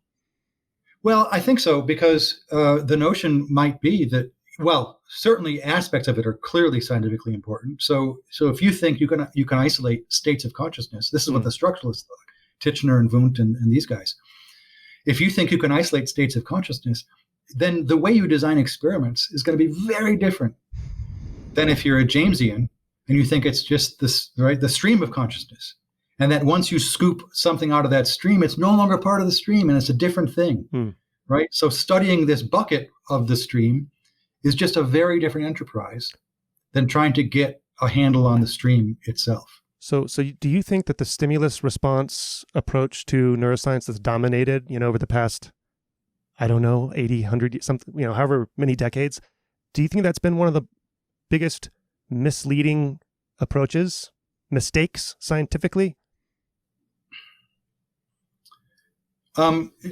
Well, I think so, because the notion might be that, well, certainly aspects of it are clearly scientifically important. So if you think you can isolate states of consciousness, this is what the structuralists thought, Titchener and Wundt and these guys. If you think you can isolate states of consciousness, then the way you design experiments is going to be very different than if you're a Jamesian and you think it's just this, right, the stream of consciousness. And that once you scoop something out of that stream, it's no longer part of the stream and it's a different thing, right? So studying this bucket of the stream is just a very different enterprise than trying to get a handle on the stream itself. So do you think that the stimulus response approach to neuroscience that's dominated, over the past, 80, 100, something, however many decades, do you think that's been one of the biggest misleading approaches, mistakes scientifically?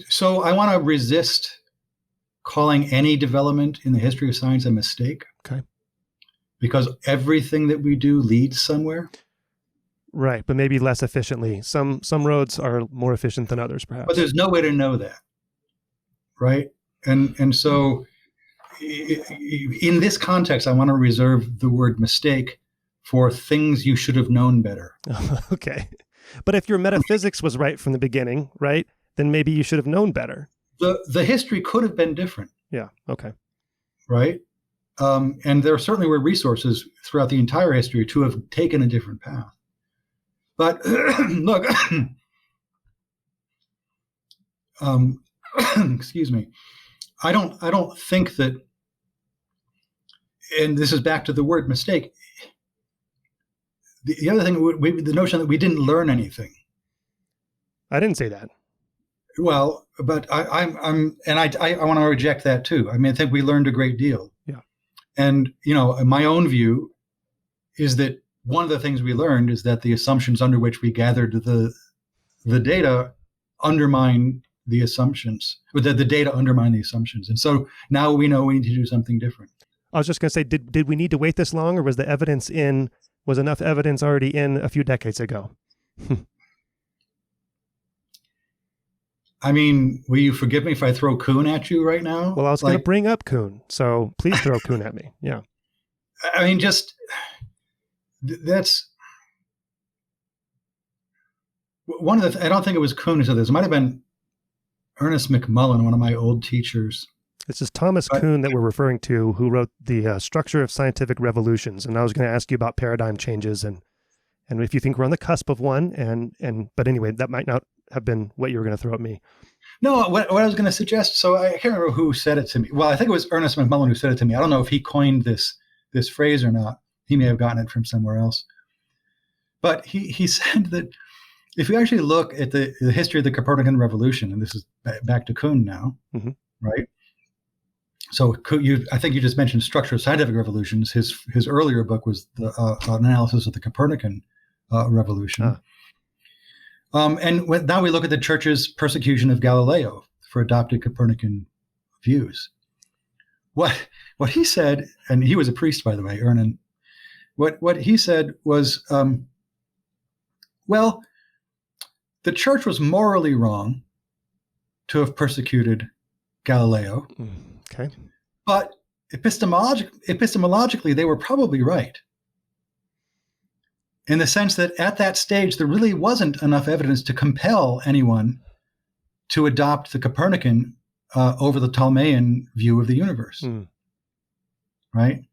So I want to resist calling any development in the history of science a mistake. Okay. Because everything that we do leads somewhere. Right, but maybe less efficiently. Some roads are more efficient than others, perhaps. But there's no way to know that, right? And so in this context, I want to reserve the word mistake for things you should have known better. Okay. But if your metaphysics was right from the beginning, right, then maybe you should have known better. The history could have been different. Yeah, okay. Right? And there certainly were resources throughout the entire history to have taken a different path. But look, excuse me. I don't think that, and this is back to the word mistake. The other thing, the notion that we didn't learn anything. I didn't say that. Well, but I want to reject that too. I mean, I think we learned a great deal. Yeah. And my own view is that one of the things we learned is that the assumptions under which we gathered the data undermine the assumptions, or that the data undermine the assumptions. And so now we know we need to do something different. I was just going to say, did we need to wait this long, or was enough evidence already in a few decades ago? I mean, will you forgive me if I throw Kuhn at you right now? Well, I was going to bring up Kuhn, so please throw Kuhn at me. Yeah. I mean, that's one of the, I don't think it was Kuhn who said this. It might have been Ernest McMullen, one of my old teachers. This is Thomas Kuhn that we're referring to, who wrote The Structure of Scientific Revolutions. And I was going to ask you about paradigm changes and if you think we're on the cusp of one. But anyway, that might not have been what you were going to throw at me. No, what I was going to suggest, so I can't remember who said it to me. Well, I think it was Ernest McMullen who said it to me. I don't know if he coined this phrase or not. He may have gotten it from somewhere else. But he said that if you actually look at the history of the Copernican revolution, and this is back to Kuhn now, right? So I think you just mentioned Structure of Scientific Revolutions. His earlier book was the analysis of the Copernican revolution. And now we look at the church's persecution of Galileo for adopting Copernican views. What he said, and he was a priest, by the way, Ernan. What he said was, well, the church was morally wrong to have persecuted Galileo. Okay. But epistemologically, they were probably right. In the sense that at that stage, there really wasn't enough evidence to compel anyone to adopt the Copernican over the Ptolemaic view of the universe, right?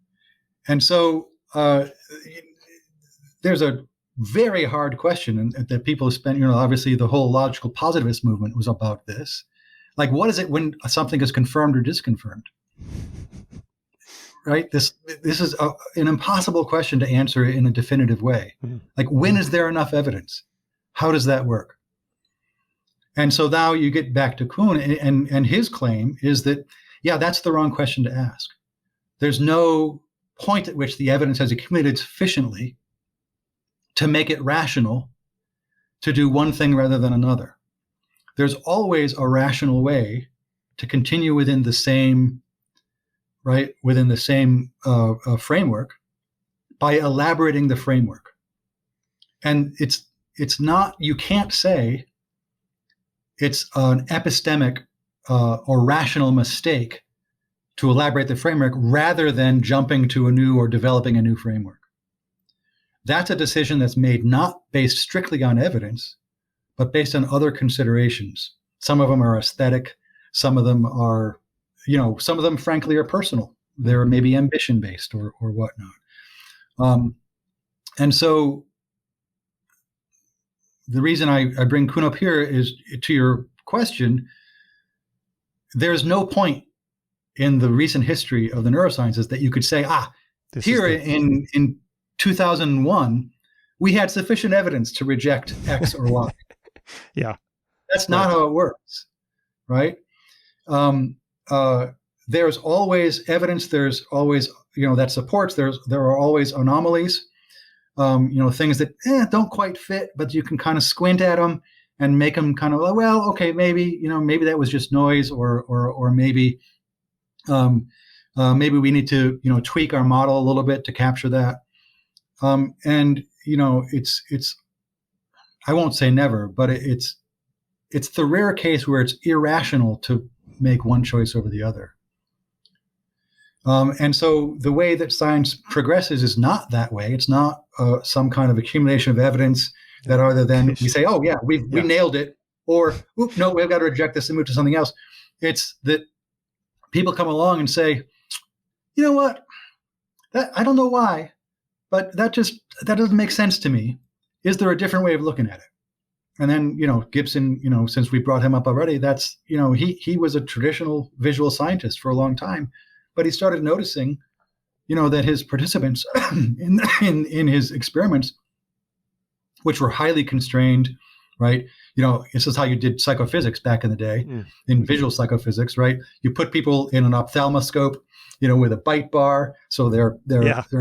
And so there's a very hard question and that people have spent, obviously the whole logical positivist movement was about this. Like, what is it when something is confirmed or disconfirmed? Right? This is an impossible question to answer in a definitive way. Like, when is there enough evidence? How does that work? And so now you get back to Kuhn, and his claim is that, yeah, that's the wrong question to ask. There's no point at which the evidence has accumulated sufficiently to make it rational to do one thing rather than another. There's always a rational way to continue within the same, right, within the same framework by elaborating the framework. And it's not, you can't say it's an epistemic or rational mistake to elaborate the framework rather than jumping to a new or developing a new framework. That's a decision that's made not based strictly on evidence, but based on other considerations. Some of them are aesthetic. Some of them are, some of them, frankly, are personal. They're maybe ambition-based or whatnot. And so the reason I bring Kuhn up here is, to your question, there's no point in the recent history of the neurosciences that you could say, here in 2001, we had sufficient evidence to reject X or Y. Yeah. That's not how it works, right? There's always evidence. There's always, that supports. There are always anomalies, things that don't quite fit, but you can kind of squint at them and make them kind of, well, okay, maybe that was just noise, or maybe we need to, tweak our model a little bit to capture that. It's I won't say never, but it's the rare case where it's irrational to make one choice over the other. And so the way that science progresses is not that way. It's not some kind of accumulation of evidence that other than we say, oh yeah, we nailed it, or no, we've got to reject this and move to something else. It's that people come along and say, you know what, I don't know why, but that doesn't make sense to me. Is there a different way of looking at it? And then, Gibson, since we brought him up already, that's, he was a traditional visual scientist for a long time, but he started noticing, that his participants in his experiments, which were highly constrained, right? This is how you did psychophysics back in the day, in visual psychophysics, right? You put people in an ophthalmoscope, with a bite bar, so they're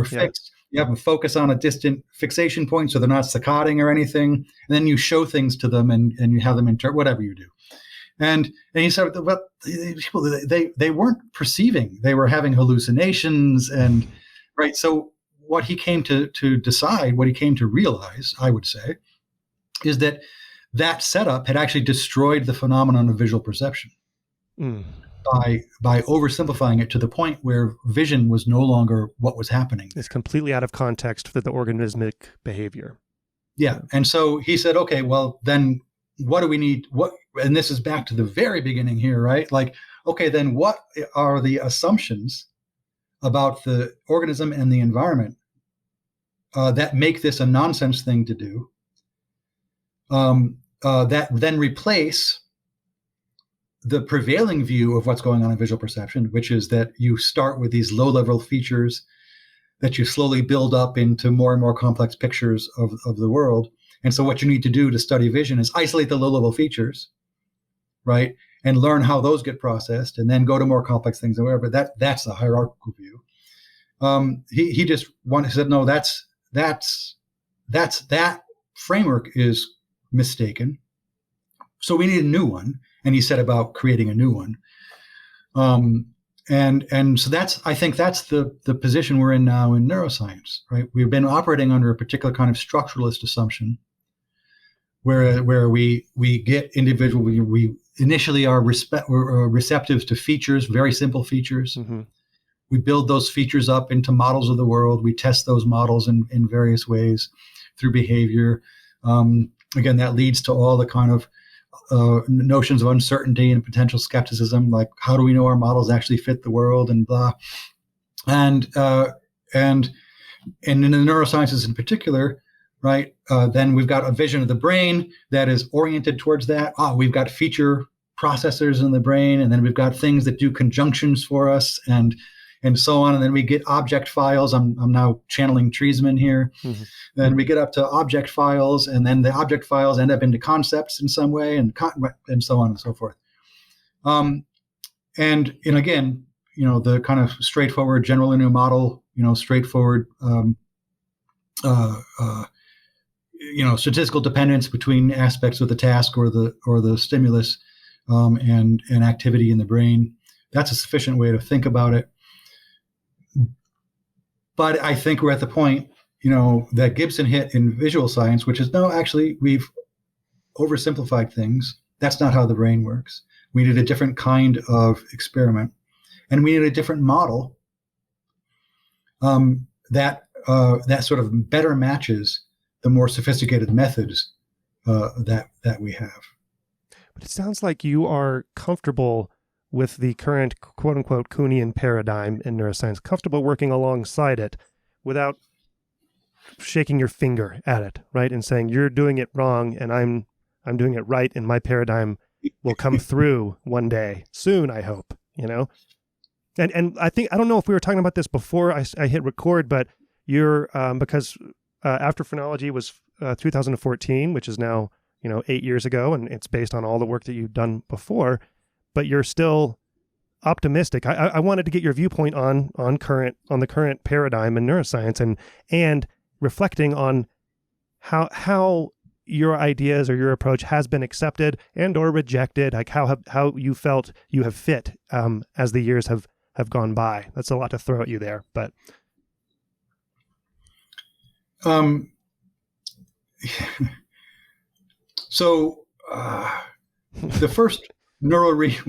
fixed. You have them focus on a distant fixation point so they're not saccading or anything. And then you show things to them and you have them interpret whatever you do. And he said, well, people, they weren't perceiving. They were having hallucinations. And right. So what he came to decide, what he came to realize, I would say, is that setup had actually destroyed the phenomenon of visual perception. By oversimplifying it to the point where vision was no longer what was happening. It's completely out of context for the organismic behavior. Yeah. And so he said, okay, well, then what do we need? And this is back to the very beginning here, right? Like, okay, then what are the assumptions about the organism and the environment that make this a nonsense thing to do, that then replace the prevailing view of what's going on in visual perception, which is that you start with these low-level features that you slowly build up into more and more complex pictures of the world. And so what you need to do to study vision is isolate the low-level features, right? And learn how those get processed, and then go to more complex things and whatever. That's a hierarchical view. He just said, no, that framework is mistaken. So we need a new one. And he set about creating a new one. And so I think that's the position we're in now in neuroscience, right? We've been operating under a particular kind of structuralist assumption where we get individual, we initially are receptive to features, very simple features. Mm-hmm. We build those features up into models of the world. We test those models in various ways through behavior. Again, that leads to all the kind of notions of uncertainty and potential skepticism, like how do we know our models actually fit the world and blah. And in the neurosciences in particular, right, then we've got a vision of the brain that is oriented towards that. We've got feature processors in the brain, and then we've got things that do conjunctions for us, and so on. And then we get object files. I'm now channeling Treisman here. Mm-hmm. Then we get up to object files, and then the object files end up into concepts in some way, and so on and so forth. And again, the kind of straightforward general linear model, straightforward, statistical dependence between aspects of the task or the stimulus and activity in the brain. That's a sufficient way to think about it. But I think we're at the point, that Gibson hit in visual science, which is, no, actually, we've oversimplified things. That's not how the brain works. We need a different kind of experiment, and we need a different model that sort of better matches the more sophisticated methods that we have. But it sounds like you are comfortable with the current quote-unquote Kuhnian paradigm in neuroscience, comfortable working alongside it without shaking your finger at it, right? And saying, you're doing it wrong and I'm doing it right, and my paradigm will come through one day, soon, I hope, And I think, I don't know if we were talking about this before I hit record, but you're, because After Phrenology was 2014, which is now, 8 years ago, and it's based on all the work that you've done before, but you're still optimistic. I wanted to get your viewpoint on the current paradigm in neuroscience and reflecting on how your ideas or your approach has been accepted and or rejected, like how you felt you have fit as the years have gone by. That's a lot to throw at you there, but so the first neural reuse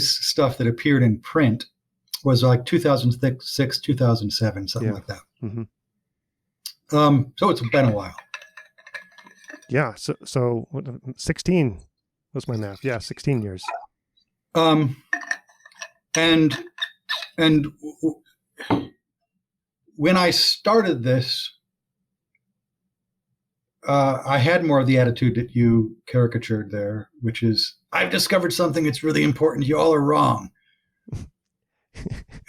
stuff that appeared in print was like 2006, 2007, something like that. Mm-hmm. So it's been a while. Yeah. So 16 was my math. Yeah. 16 years. And when I started this, I had more of the attitude that you caricatured there, which is, I've discovered something that's really important. You all are wrong.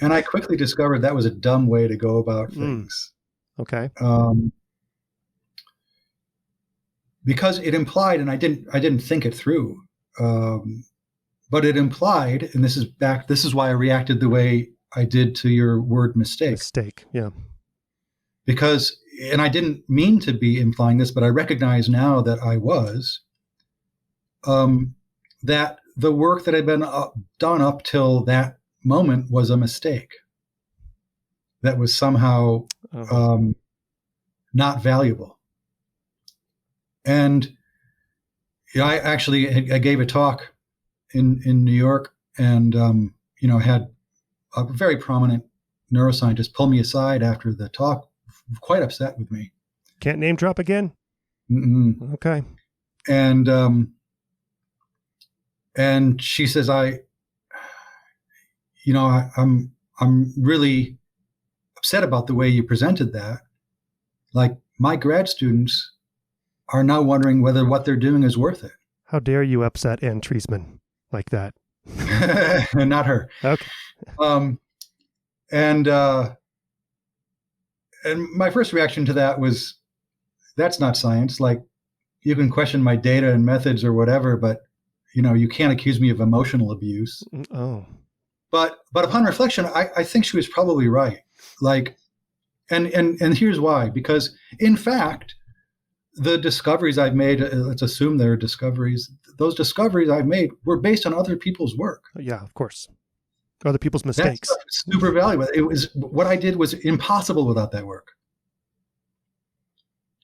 And I quickly discovered that was a dumb way to go about things. Okay. Because it implied, and I didn't think it through, but it implied, and this is why I reacted the way I did to your word mistake. Mistake, yeah. Because, and I didn't mean to be implying this, but I recognize now that I was, that the work that had been done up till that moment was a mistake. That was somehow not valuable. And I gave a talk in New York, and had a very prominent neuroscientist pull me aside after the talk, quite upset with me. Can't name drop again? Mm-mm. Okay. And she says, I'm really upset about the way you presented that. Like, my grad students are now wondering whether what they're doing is worth it. How dare you upset Ann Treisman like that? Not her. Okay. And my first reaction to that was, that's not science. Like, you can question my data and methods or whatever, but you can't accuse me of emotional abuse. Oh. But upon reflection, I think she was probably right. Like, and here's why. Because in fact, the discoveries I've made, let's assume they're discoveries, those discoveries I've made were based on other people's work. Yeah, of course. Other people's mistakes. That's super valuable. It was, what I did was impossible without that work.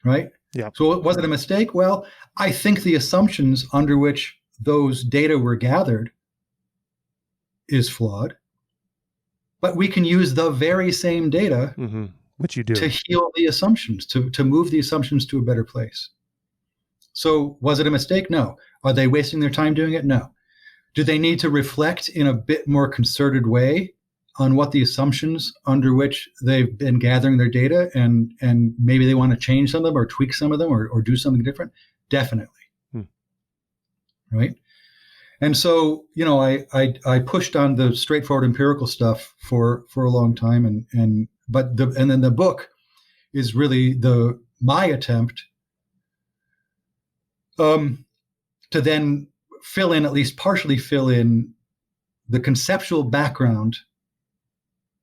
Right? Yeah. So was it a mistake? Well, I think the assumptions under which those data were gathered is flawed. But we can use the very same data, which you do, to heal the assumptions, to move the assumptions to a better place. So was it a mistake? No. Are they wasting their time doing it? No. Do they need to reflect in a bit more concerted way on what the assumptions under which they've been gathering their data, and maybe they want to change some of them or tweak some of them or do something different? Definitely. Right. And so, I pushed on the straightforward empirical stuff for a long time, and then the book is really my attempt to then at least partially fill in the conceptual background,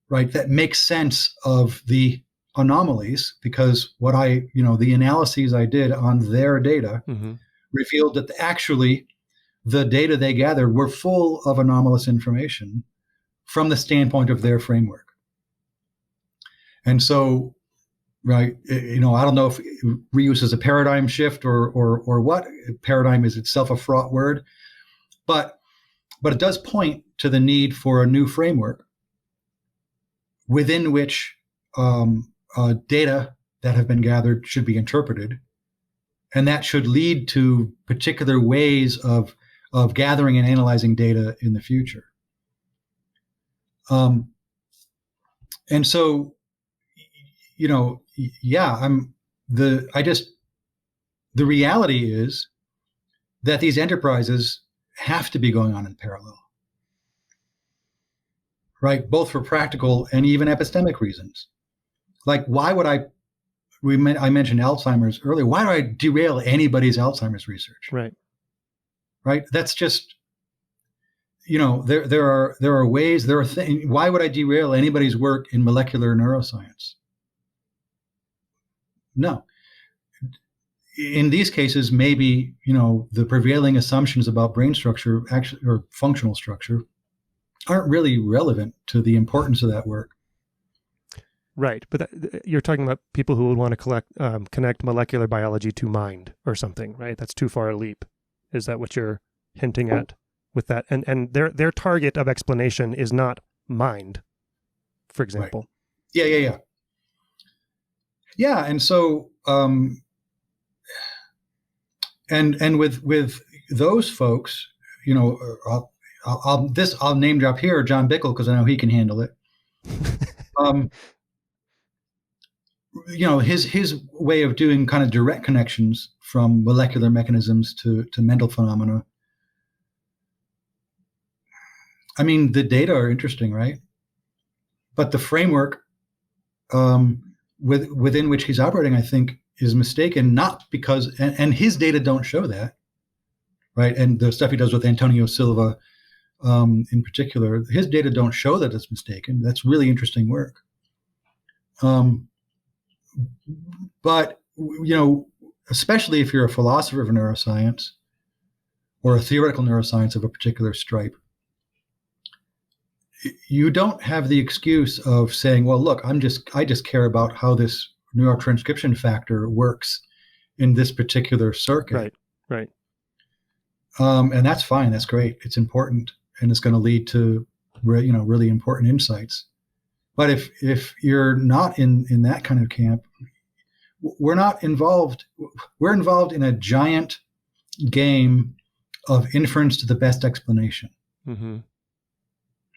right, that makes sense of the anomalies, because the analyses I did on their data revealed that actually the data they gathered were full of anomalous information from the standpoint of their framework. And so, right, I don't know if reuse is a paradigm shift or what. Paradigm is itself a fraught word, but it does point to the need for a new framework within which data that have been gathered should be interpreted, and that should lead to particular ways of gathering and analyzing data in the future. And so, the reality is that these enterprises have to be going on in parallel, right? Both for practical and even epistemic reasons. Like, why would I mentioned Alzheimer's earlier. Why do I derail anybody's Alzheimer's research? Right. Right. That's just, there are ways, there are things. Why would I derail anybody's work in molecular neuroscience? No. In these cases, maybe, the prevailing assumptions about brain structure or functional structure aren't really relevant to the importance of that work. Right. But you're talking about people who would want to connect molecular biology to mind or something, right? That's too far a leap. Is that what you're hinting at with that? And their target of explanation is not mind, for example. Right. Yeah. And so, and with those folks, I'll name drop here John Bickel, because I know he can handle it. His way of doing kind of direct connections from molecular mechanisms to mental phenomena. I mean, the data are interesting, right? But the framework within which he's operating, I think, is mistaken, not because, and his data don't show that, right? And the stuff he does with Antonio Silva in particular, his data don't show that it's mistaken. That's really interesting work. But, especially if you're a philosopher of neuroscience or a theoretical neuroscience of a particular stripe, you don't have the excuse of saying, well, look, I just care about how this neurotranscription factor works in this particular circuit. Right. And that's fine. That's great. It's important. And it's going to lead to, really important insights. But if you're not in that kind of camp, we're not involved. We're involved in a giant game of inference to the best explanation. Mm-hmm.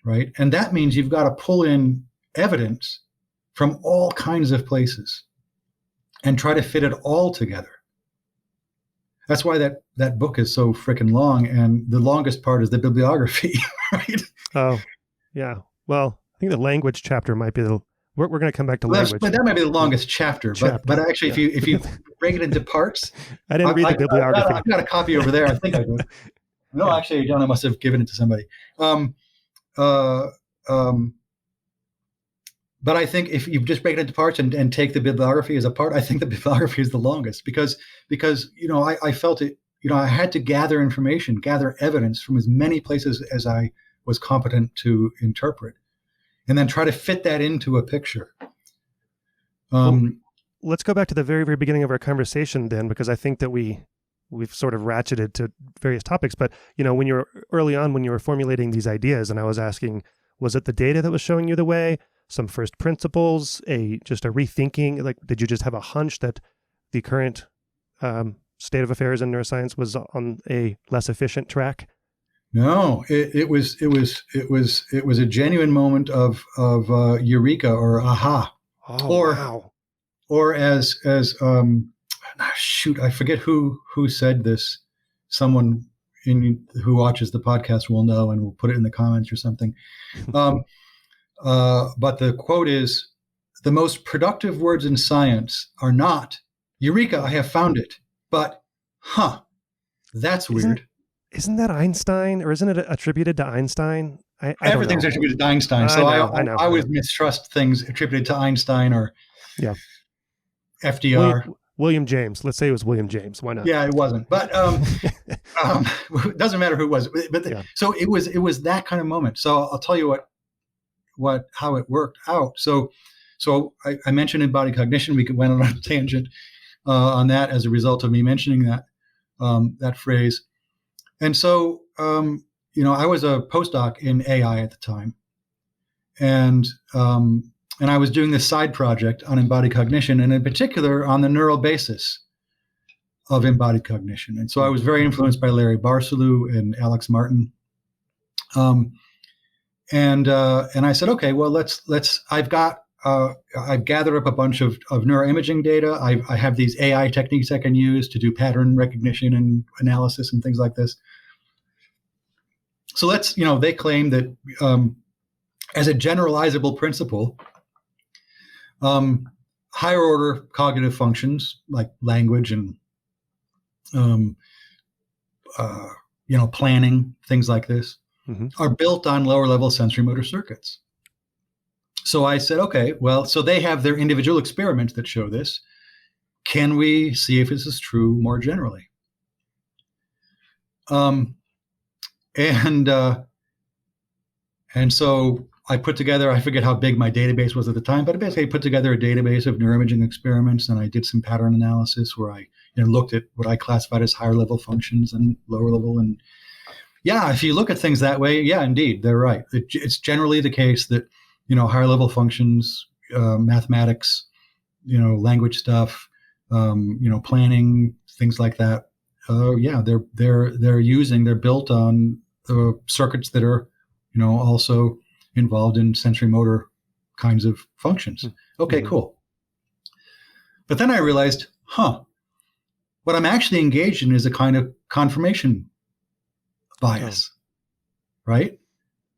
Right. And that means you've got to pull in evidence from all kinds of places and try to fit it all together. That's why that book is so freaking long. And the longest part is the bibliography, right? Oh, yeah. Well, I think the language chapter might be we're going to come back to language. But that might be the longest chapter. But actually, if you break it into parts. I didn't read the bibliography. I've got a copy over there. I think I do. No, actually, John, I must have given it to somebody. But I think if you just break it into parts and take the bibliography as a part, I think the bibliography is the longest because I felt it. I had to gather information, gather evidence from as many places as I was competent to interpret, and then try to fit that into a picture. Let's go back to the very, very beginning of our conversation then, because I think that we've sort of ratcheted to various topics. But, when you were formulating these ideas, and I was asking, was it the data that was showing you the way, some first principles, just a rethinking? Like, did you just have a hunch that the current state of affairs in neuroscience was on a less efficient track? No, it was a genuine moment of eureka or aha. Oh, or wow. or as shoot, I forget who said this. Someone who watches the podcast will know, and will put it in the comments or something. But the quote is, "The most productive words in science are not, 'Eureka, I have found it,' but, 'Huh, that's weird.'" Isn't that Einstein, or isn't it attributed to Einstein? I Everything's don't know. attributed to Einstein. So I always mistrust things attributed to Einstein or FDR. William James. Let's say it was William James. Why not? Yeah, it wasn't. But it doesn't matter who it was. So it was that kind of moment. So I'll tell you how it worked out. So I mentioned embodied cognition. We went on a tangent on that as a result of me mentioning that phrase. And so, I was a postdoc in AI at the time, and I was doing this side project on embodied cognition, and in particular on the neural basis of embodied cognition. And so I was very influenced by Larry Barsalou and Alex Martin. And I said, okay, well, I've gathered up a bunch of neuroimaging data. I have these AI techniques I can use to do pattern recognition and analysis and things like this. So they claim that as a generalizable principle, higher order cognitive functions like language and, planning, things like this, are built on lower level sensory motor circuits. So I said, okay, well, so they have their individual experiments that show this. Can we see if this is true more generally? And so I put together, I forget how big my database was at the time, but basically I put together a database of neuroimaging experiments, and I did some pattern analysis where I looked at what I classified as higher level functions and lower level. And yeah, if you look at things that way, yeah, indeed, they're right. It's generally the case that, higher level functions, mathematics, language stuff, planning, things like that. They're built on circuits that are, also involved in sensory motor kinds of functions. Okay, cool. But then I realized, what I'm actually engaged in is a kind of confirmation bias, right?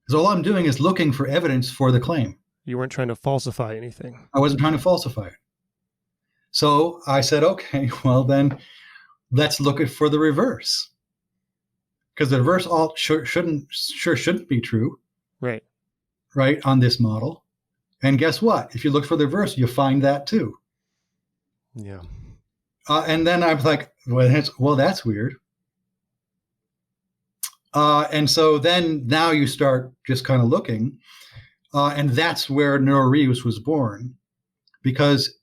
Because all I'm doing is looking for evidence for the claim. You weren't trying to falsify anything. I wasn't trying to falsify it. So I said, okay, well then let's look for the reverse. Because the reverse shouldn't be true. Right, on this model. And guess what? If you look for the reverse, you find that too. Yeah. And then I was like, well, that's weird. And so then now you start just kind of looking. And that's where NeuroReuse was born. Because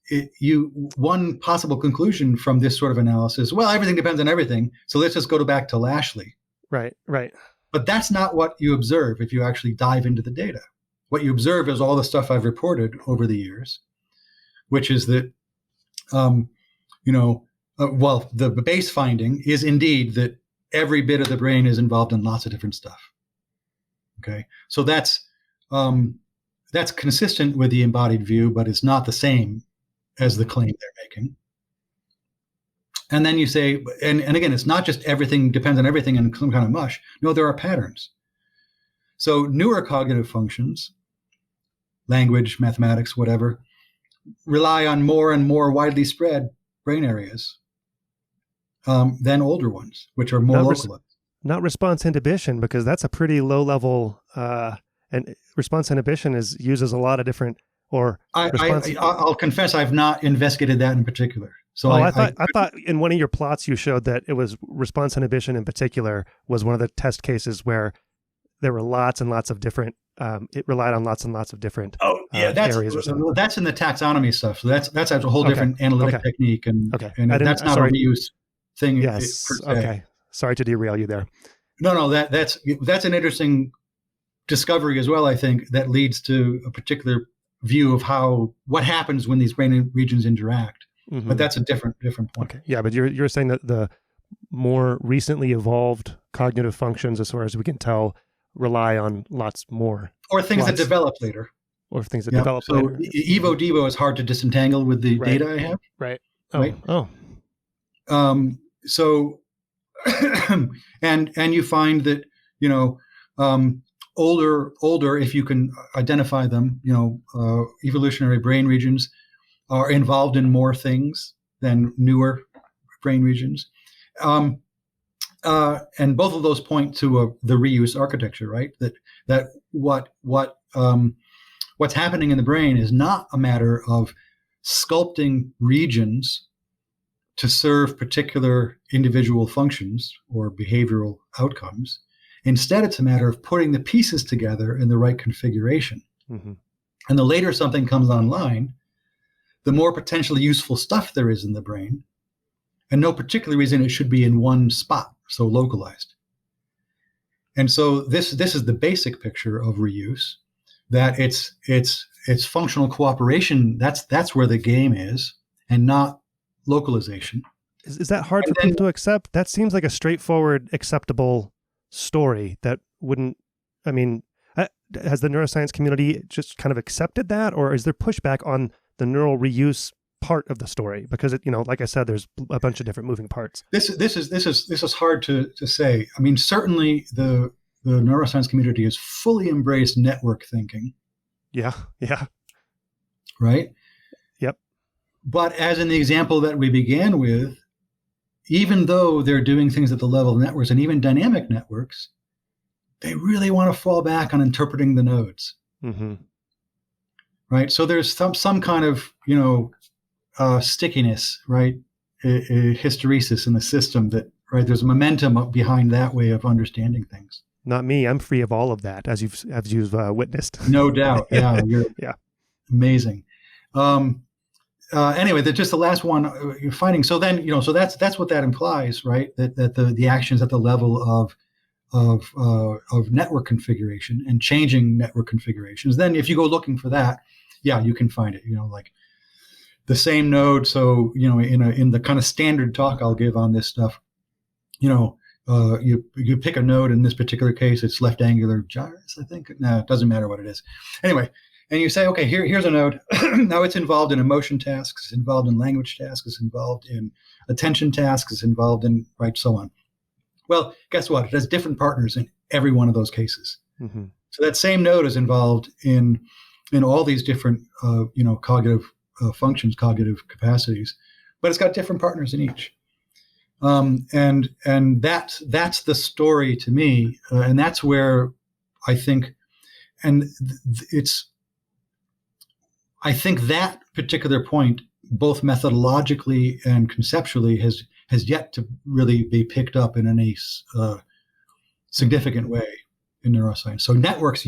one possible conclusion from this sort of analysis, well, everything depends on everything. So let's just go back to Lashley. Right. But that's not what you observe if you actually dive into the data. What you observe is all the stuff I've reported over the years, which is that, the base finding is indeed that every bit of the brain is involved in lots of different stuff. Okay, so that's consistent with the embodied view, but it's not the same as the claim they're making. And then you say, and again, it's not just everything depends on everything and some kind of mush. No, there are patterns. So newer cognitive functions, language, mathematics, whatever, rely on more and more widely spread brain areas than older ones, which are more localized. Not response inhibition, because that's a pretty low level, and response inhibition uses a lot of different, I'll confess I've not investigated that in particular. So I thought in one of your plots you showed that it was response inhibition in particular was one of the test cases where there were lots and lots of different, it relied on lots and lots of different areas or something. That's in the taxonomy stuff. So that's a whole different analytic technique, and that's not a reuse thing. Yes. Okay. Sorry to derail you there. No, that's an interesting discovery as well, I think, that leads to a particular view of what happens when these brain regions interact. But that's a different point. Okay. Yeah, but you're saying that the more recently evolved cognitive functions, as far as we can tell, rely on lots more. Or things that develop later. Or things that develop later. So Evo-Devo is hard to disentangle with the data I have. Right. Right? So, and you find that, older, if you can identify them, evolutionary brain regions are involved in more things than newer brain regions. And both of those point to the reuse architecture, right? That what's happening in the brain is not a matter of sculpting regions to serve particular individual functions or behavioral outcomes. Instead, it's a matter of putting the pieces together in the right configuration. Mm-hmm. And the later something comes online, the more potentially useful stuff there is in the brain, and no particular reason it should be in one spot, so localized. And so this is the basic picture of reuse, that it's functional cooperation. That's where the game is, and not localization. Is that hard for people to accept? That seems like a straightforward, acceptable story that wouldn't, has the neuroscience community just kind of accepted that, or is there pushback on the neural reuse part of the story? Because like I said, there's a bunch of different moving parts. This is hard to say. Certainly the neuroscience community has fully embraced network thinking. Yeah. Right? Yep. But as in the example that we began with, even though they're doing things at the level of networks and even dynamic networks, they really want to fall back on interpreting the nodes. Mm-hmm. Right? So there's some kind of, stickiness, right? A hysteresis in the system that, right? There's momentum behind that way of understanding things. Not me. I'm free of all of that, as you've witnessed. No doubt. Yeah. You're amazing. Anyway, just the last one you're finding. So then, so that's what that implies, right? That the actions at the level of network configuration and changing network configurations. Then if you go looking for that, you can find it, like the same node. So, in the kind of standard talk I'll give on this stuff, you pick a node. In this particular case, it's left angular gyrus, I think. No, it doesn't matter what it is. Anyway, and you say, okay, here's a node. Now it's involved in emotion tasks, it's involved in language tasks, it's involved in attention tasks, it's involved in, right, so on. Well, guess what? It has different partners in every one of those cases. Mm-hmm. So that same node is involved in all these different, cognitive functions, cognitive capacities, but it's got different partners in each. And that's the story to me, and that's where I think, I think that particular point, both methodologically and conceptually, has yet to really be picked up in any significant way in neuroscience. So networks,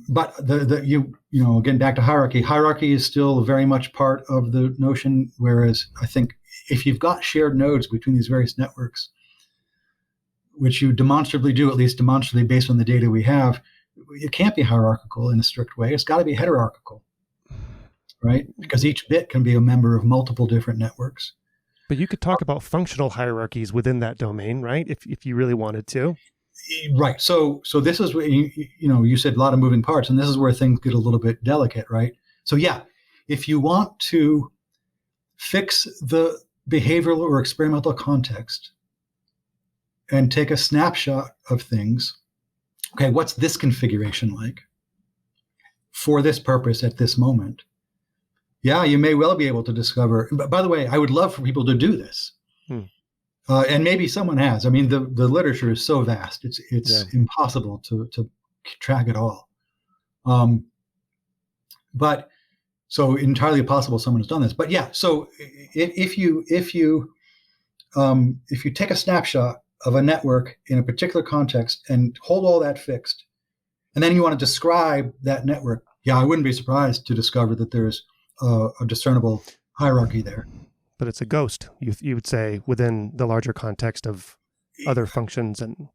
but again, back to hierarchy. Hierarchy is still very much part of the notion. Whereas I think if you've got shared nodes between these various networks, which you demonstrably do, at least demonstrably based on the data we have, it can't be hierarchical in a strict way. It's got to be heterarchical, right? Because each bit can be a member of multiple different networks. But you could talk about functional hierarchies within that domain, right? If you really wanted to. Right. So this is where, you said a lot of moving parts, and this is where things get a little bit delicate, right? So if you want to fix the behavioral or experimental context and take a snapshot of things, okay, what's this configuration like for this purpose at this moment? You may well be able to discover. But by the way, I would love for people to do this. And maybe someone has. The literature is so vast; it's impossible to track it all. But so entirely possible someone has done this. But so if you take a snapshot of a network in a particular context and hold all that fixed, and then you want to describe that network, I wouldn't be surprised to discover that there's a discernible hierarchy there. But it's a ghost, you would say, within the larger context of other functions. And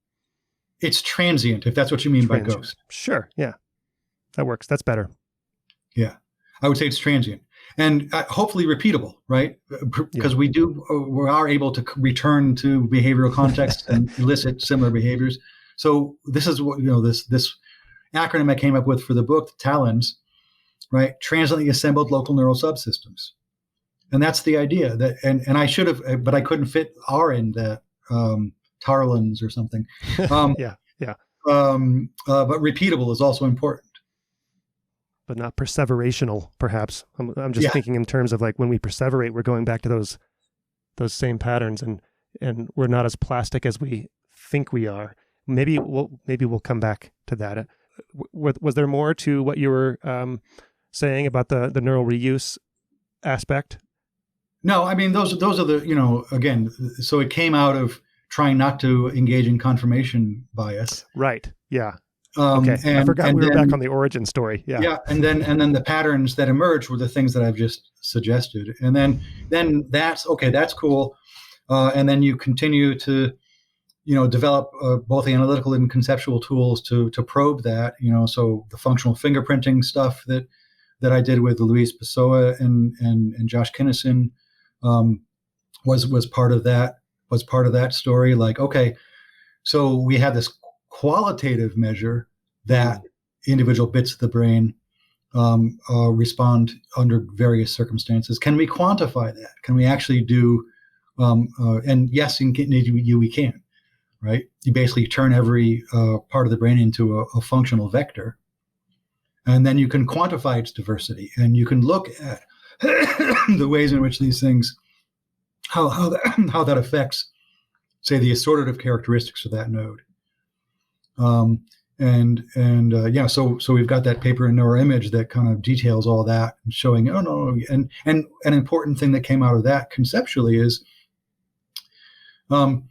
it's transient, if that's what you mean by ghost. Sure, yeah. That works. That's better. Yeah. I would say it's transient and hopefully repeatable, right? Because we are able to return to behavioral contexts and elicit similar behaviors. So this is what, this acronym I came up with for the book, the TALENS, right? Transiently assembled local neural subsystems. And that's the idea that, and I should have, but I couldn't fit R in that, Tarlins or something. Yeah. But repeatable is also important. But not perseverational, perhaps. I'm just thinking in terms of like when we perseverate, we're going back to those same patterns, and we're not as plastic as we think we are. Maybe we'll come back to that. Was there more to what you were saying about the neural reuse aspect? No, I mean those are the again. So it came out of trying not to engage in confirmation bias. Right. Yeah. Okay. I forgot we were back on the origin story. Yeah. Yeah. And then the patterns that emerged were the things that I've just suggested. And then that's okay. That's cool. And then you continue to, develop both the analytical and conceptual tools to probe that. So the functional fingerprinting stuff that I did with Luis Pessoa and Josh Kinnison was part of that. Was part of that story. Like, okay, so we have this qualitative measure that individual bits of the brain respond under various circumstances. Can we quantify that? Can we actually do? And yes, we can, right? You basically turn every part of the brain into a functional vector, and then you can quantify its diversity, and you can look at the ways in which these things, how that affects, say, the assortative characteristics of that node. So we've got that paper in Neuroimage that kind of details all that, and showing, and an important thing that came out of that conceptually is, you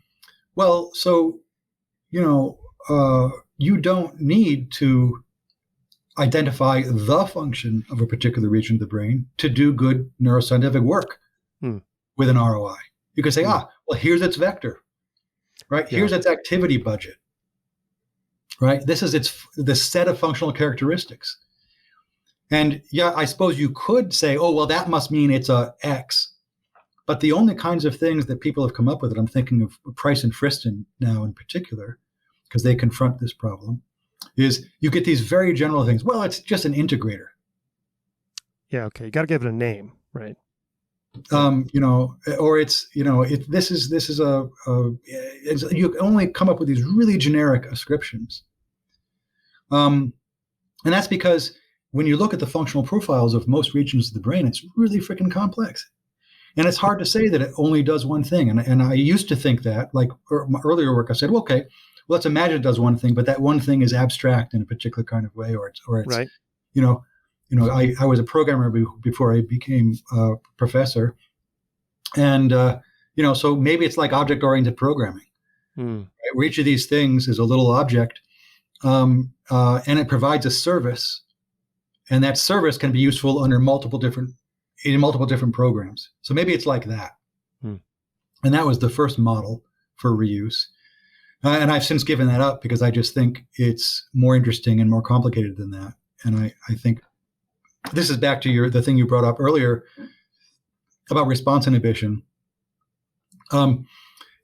don't need to identify the function of a particular region of the brain to do good neuroscientific work with an ROI. You can say, here's its vector, right? Yeah. Here's its activity budget. Right. This is the set of functional characteristics. And I suppose you could say, that must mean it's a X. But the only kinds of things that people have come up with, and I'm thinking of Price and Friston now in particular, because they confront this problem, is you get these very general things. Well, it's just an integrator. Yeah. Okay. You got to give it a name, right? Or it's, this is you only come up with these really generic ascriptions. And that's because when you look at the functional profiles of most regions of the brain, it's really freaking complex. And it's hard to say that it only does one thing. And I used to think that, like my earlier work, I said, let's imagine it does one thing, but that one thing is abstract in a particular kind of way, or it's right. I was a programmer before I became a professor. And, so maybe it's like object-oriented programming, right? Where each of these things is a little object, and it provides a service, and that service can be useful under multiple different programs. So maybe it's like that. And that was the first model for reuse. And I've since given that up because I just think it's more interesting and more complicated than that. And I think this is back to the thing you brought up earlier about response inhibition. And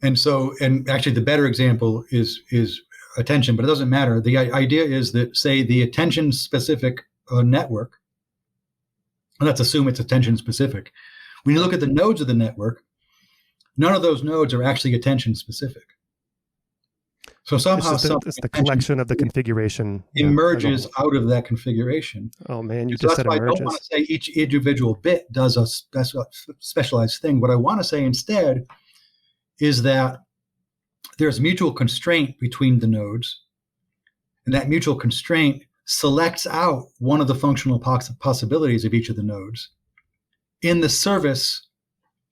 actually the better example is attention, but it doesn't matter. The idea is that, say, the attention specific network, and let's assume it's attention specific. When you look at the nodes of the network, none of those nodes are actually attention specific. So somehow it's the collection of the configuration emerges out of that configuration. Oh man, you just said emerges. I don't want to say each individual bit does a specialized thing. What I want to say instead is that there's mutual constraint between the nodes, and that mutual constraint selects out one of the functional possibilities of each of the nodes in the service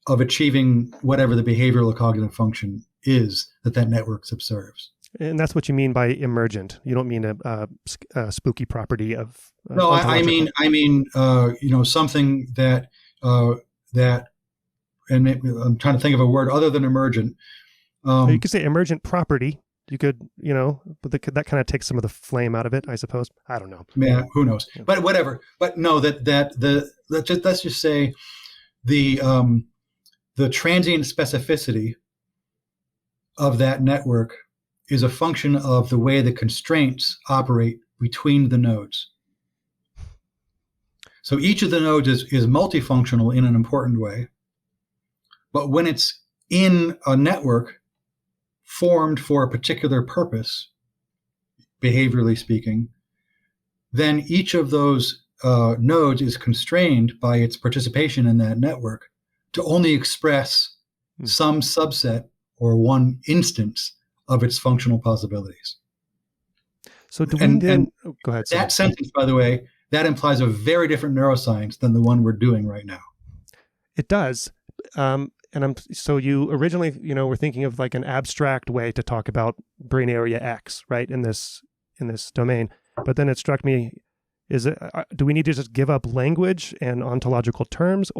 of achieving whatever the behavioral or cognitive function is that network subserves. And that's what you mean by emergent. You don't mean a spooky property of. No, I mean, something that and I'm trying to think of a word other than emergent. You could say emergent property. You could, but that kind of takes some of the flame out of it, I suppose. I don't know. Yeah, who knows? Yeah. But whatever. But no, let's just say the transient specificity of that network is a function of the way the constraints operate between the nodes. So each of the nodes is multifunctional in an important way. But when it's in a network formed for a particular purpose, behaviorally speaking, then each of those nodes is constrained by its participation in that network to only express some subset or one instance of its functional possibilities. So do we then... go ahead. That sentence, by the way, that implies a very different neuroscience than the one we're doing right now. It does. So you originally, were thinking of like an abstract way to talk about brain area X, right? In this domain. But then it struck me, do we need to just give up language and ontological terms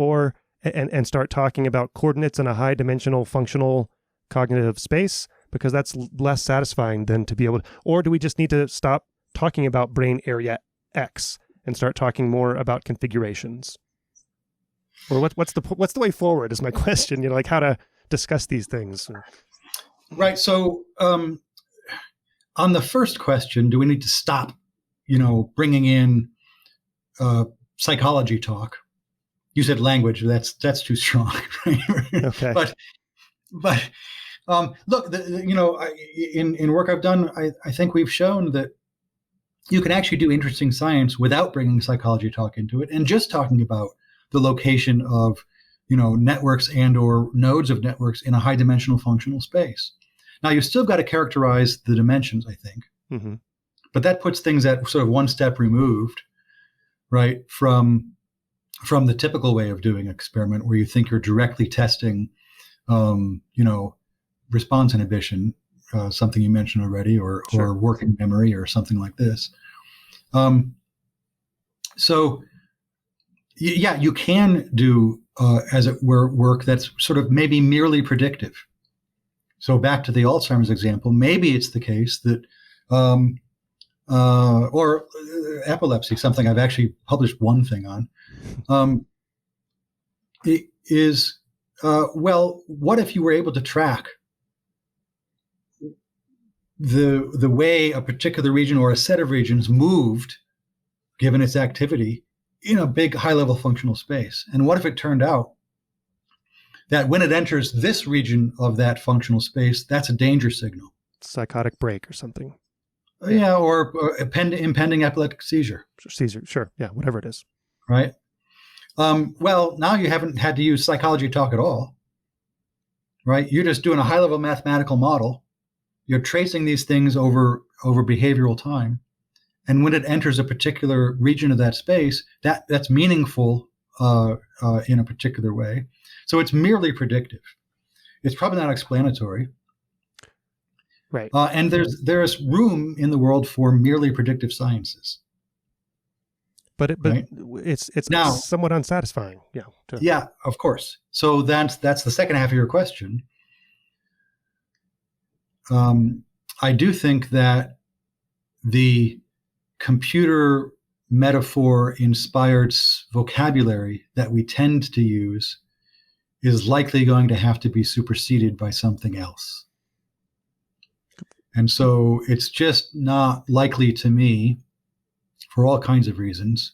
and start talking about coordinates in a high dimensional functional cognitive space? Because that's less satisfying than to be able to, or do we just need to stop talking about brain area X and start talking more about configurations? Or what's the way forward is my question, like how to discuss these things. Right. So on the first question, do we need to stop, bringing in psychology talk? You said language. That's too strong. Right? Okay. But look, in work I've done, I think we've shown that you can actually do interesting science without bringing psychology talk into it and just talking about the location of, networks and or nodes of networks in a high dimensional functional space. Now, you've still got to characterize the dimensions, I think, but that puts things at sort of one step removed, right, from the typical way of doing an experiment where you think you're directly testing, response inhibition, something you mentioned already, or working memory or something like this. So, yeah, you can do, as it were, work that's sort of maybe merely predictive. So back to the Alzheimer's example, maybe it's the case that, or epilepsy, something I've actually published one thing on, it is, what if you were able to track the way a particular region or a set of regions moved, given its activity, in a big high-level functional space? And what if it turned out that when it enters this region of that functional space, that's a danger signal? Psychotic break or something. Yeah, or impending epileptic seizure. Seizure, sure. Yeah, whatever it is. Right. Well, now you haven't had to use psychology talk at all, right? You're just doing a high-level mathematical model. You're tracing these things over behavioral time. And when it enters a particular region of that space, that's meaningful in a particular way. So it's merely predictive. It's probably not explanatory. Right. And there's room in the world for merely predictive sciences. But it's now somewhat unsatisfying. Yeah. Yeah, of course. So that's the second half of your question. I do think that the computer metaphor-inspired vocabulary that we tend to use is likely going to have to be superseded by something else. And so it's just not likely to me, for all kinds of reasons,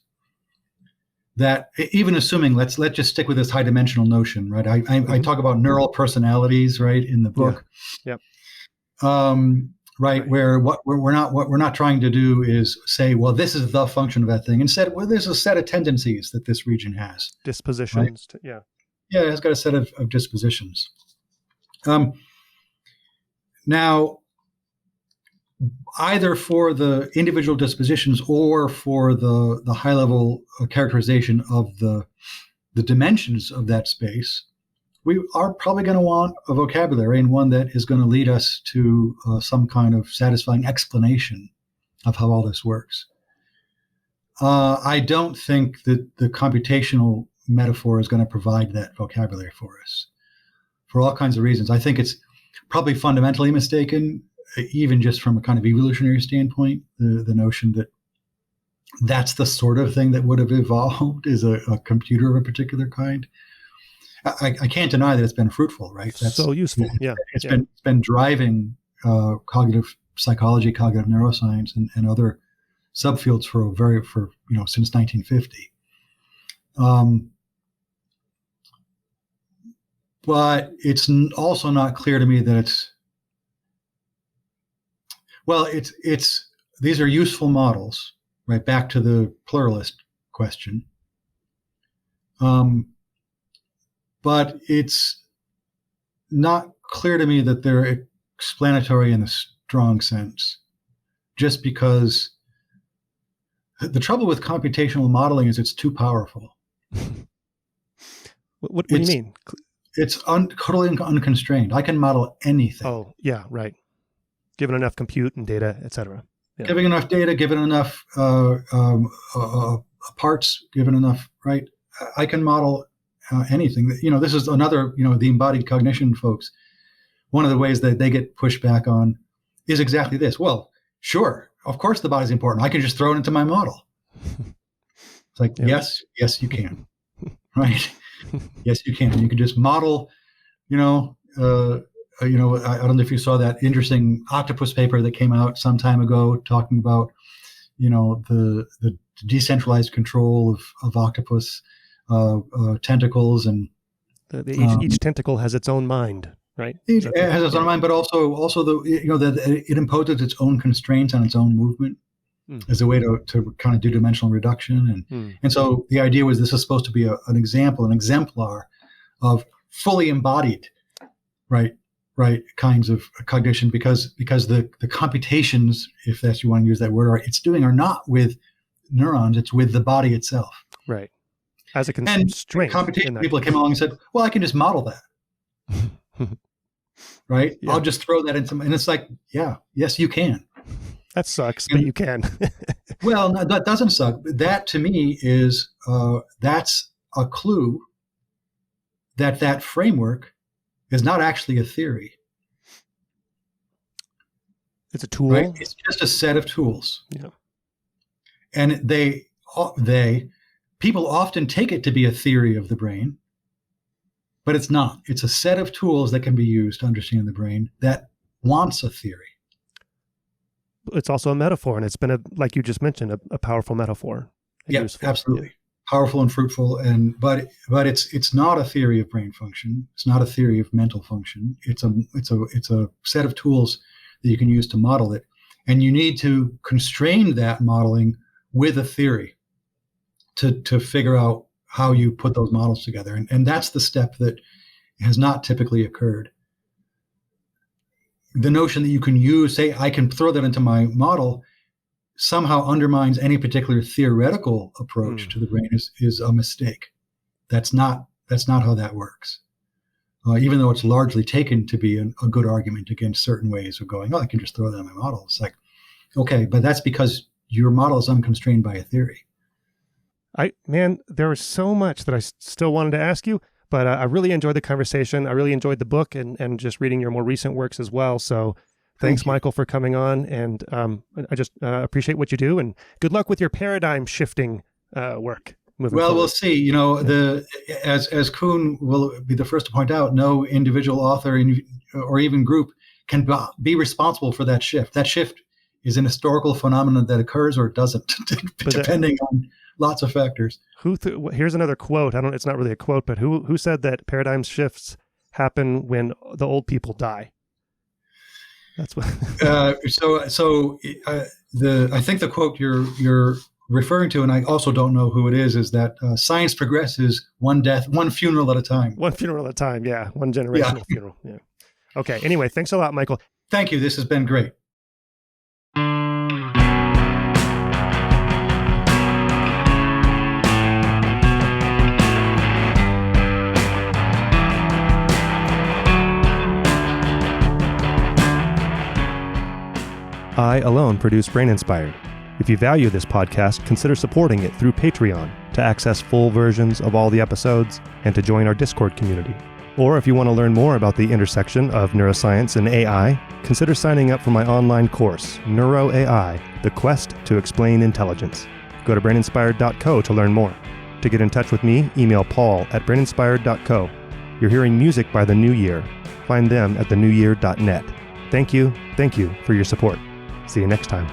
that even assuming, let's just stick with this high dimensional notion, right? I talk about neural personalities, right, in the book. Yeah. Right, where what we're not trying to do is say, well, this is the function of that thing. Instead, well, there's a set of tendencies that this region has. Dispositions. Right? Yeah, it's got a set of dispositions. Now, either for the individual dispositions or for the high-level characterization of the dimensions of that space, we are probably going to want a vocabulary, and one that is going to lead us to some kind of satisfying explanation of how all this works. I don't think that the computational metaphor is going to provide that vocabulary for us, for all kinds of reasons. I think it's probably fundamentally mistaken, even just from a kind of evolutionary standpoint, the notion that that's the sort of thing that would have evolved is a computer of a particular kind. I can't deny that it's been fruitful, right? That's so useful. Yeah, it's been driving cognitive psychology, cognitive neuroscience, and other subfields for since 1950. But it's also not clear to me that it's these are useful models, right? Back to the pluralist question. But it's not clear to me that they're explanatory in a strong sense, just because the trouble with computational modeling is it's too powerful. What do you mean? It's totally unconstrained. I can model anything. Oh, yeah, right. Given enough compute and data, et cetera. Yeah. Given enough data, given enough parts, given enough, right? I can model anything. This is another, the embodied cognition folks. One of the ways that they get pushed back on is exactly this. Well, sure, of course the body's important. I can just throw it into my model. It's like, yes, you can. Right? Yes, you can. You can just model, I don't know if you saw that interesting octopus paper that came out some time ago talking about, the decentralized control of octopus tentacles, and each tentacle has its own mind, right? It has its own mind, but also that it imposes its own constraints on its own movement as a way to kind of do dimensional reduction, and so the idea was this is supposed to be an exemplar of fully embodied, right kinds of cognition, because the computations, if that's you want to use that word, it's doing are not with neurons, it's with the body itself, right? As a constraint. And computation people came along and said, well, I can just model that. Right? Yeah. I'll just throw that into, and it's like, yes, you can. That sucks, but you can. Well, no, that doesn't suck. That to me is, that's a clue that framework is not actually a theory. It's a tool. Right? It's just a set of tools. Yeah. And people often take it to be a theory of the brain, but it's not. It's a set of tools that can be used to understand the brain that wants a theory. It's also a metaphor, and it's been like you just mentioned, a powerful metaphor. Yeah, absolutely. Yeah. Powerful and fruitful, but it's not a theory of brain function. It's not a theory of mental function. It's a set of tools that you can use to model it, and you need to constrain that modeling with a theory to figure out how you put those models together. And that's the step that has not typically occurred. The notion that you can say, I can throw that into my model, somehow undermines any particular theoretical approach to the brain is a mistake. That's not how that works. Even though it's largely taken to be a good argument against certain ways of going, I can just throw that in my model. It's like, okay, but that's because your model is unconstrained by a theory. There was so much that I still wanted to ask you, but I really enjoyed the conversation. I really enjoyed the book and just reading your more recent works as well. So thanks, Michael, for coming on. And I just appreciate what you do, and good luck with your paradigm shifting work. Well, forward. We'll see. As Kuhn will be the first to point out, no individual author or even group can be responsible for that shift. That shift is an historical phenomenon that occurs or doesn't, depending on lots of factors. Here's another quote. It's not really a quote, but who said that paradigm shifts happen when the old people die? That's what. I think the quote you're referring to, and I also don't know who it is that science progresses one funeral at a time. One funeral at a time. Yeah. One generational funeral. Yeah. Okay. Anyway, thanks a lot, Michael. Thank you. This has been great. I alone produce Brain Inspired. If you value this podcast, consider supporting it through Patreon to access full versions of all the episodes and to join our Discord community. Or if you want to learn more about the intersection of neuroscience and AI, consider signing up for my online course, Neuro AI, The Quest to Explain Intelligence. Go to braininspired.co to learn more. To get in touch with me, email paul@braininspired.co. You're hearing music by The New Year. Find them at thenewyear.net. Thank you for your support. See you next time.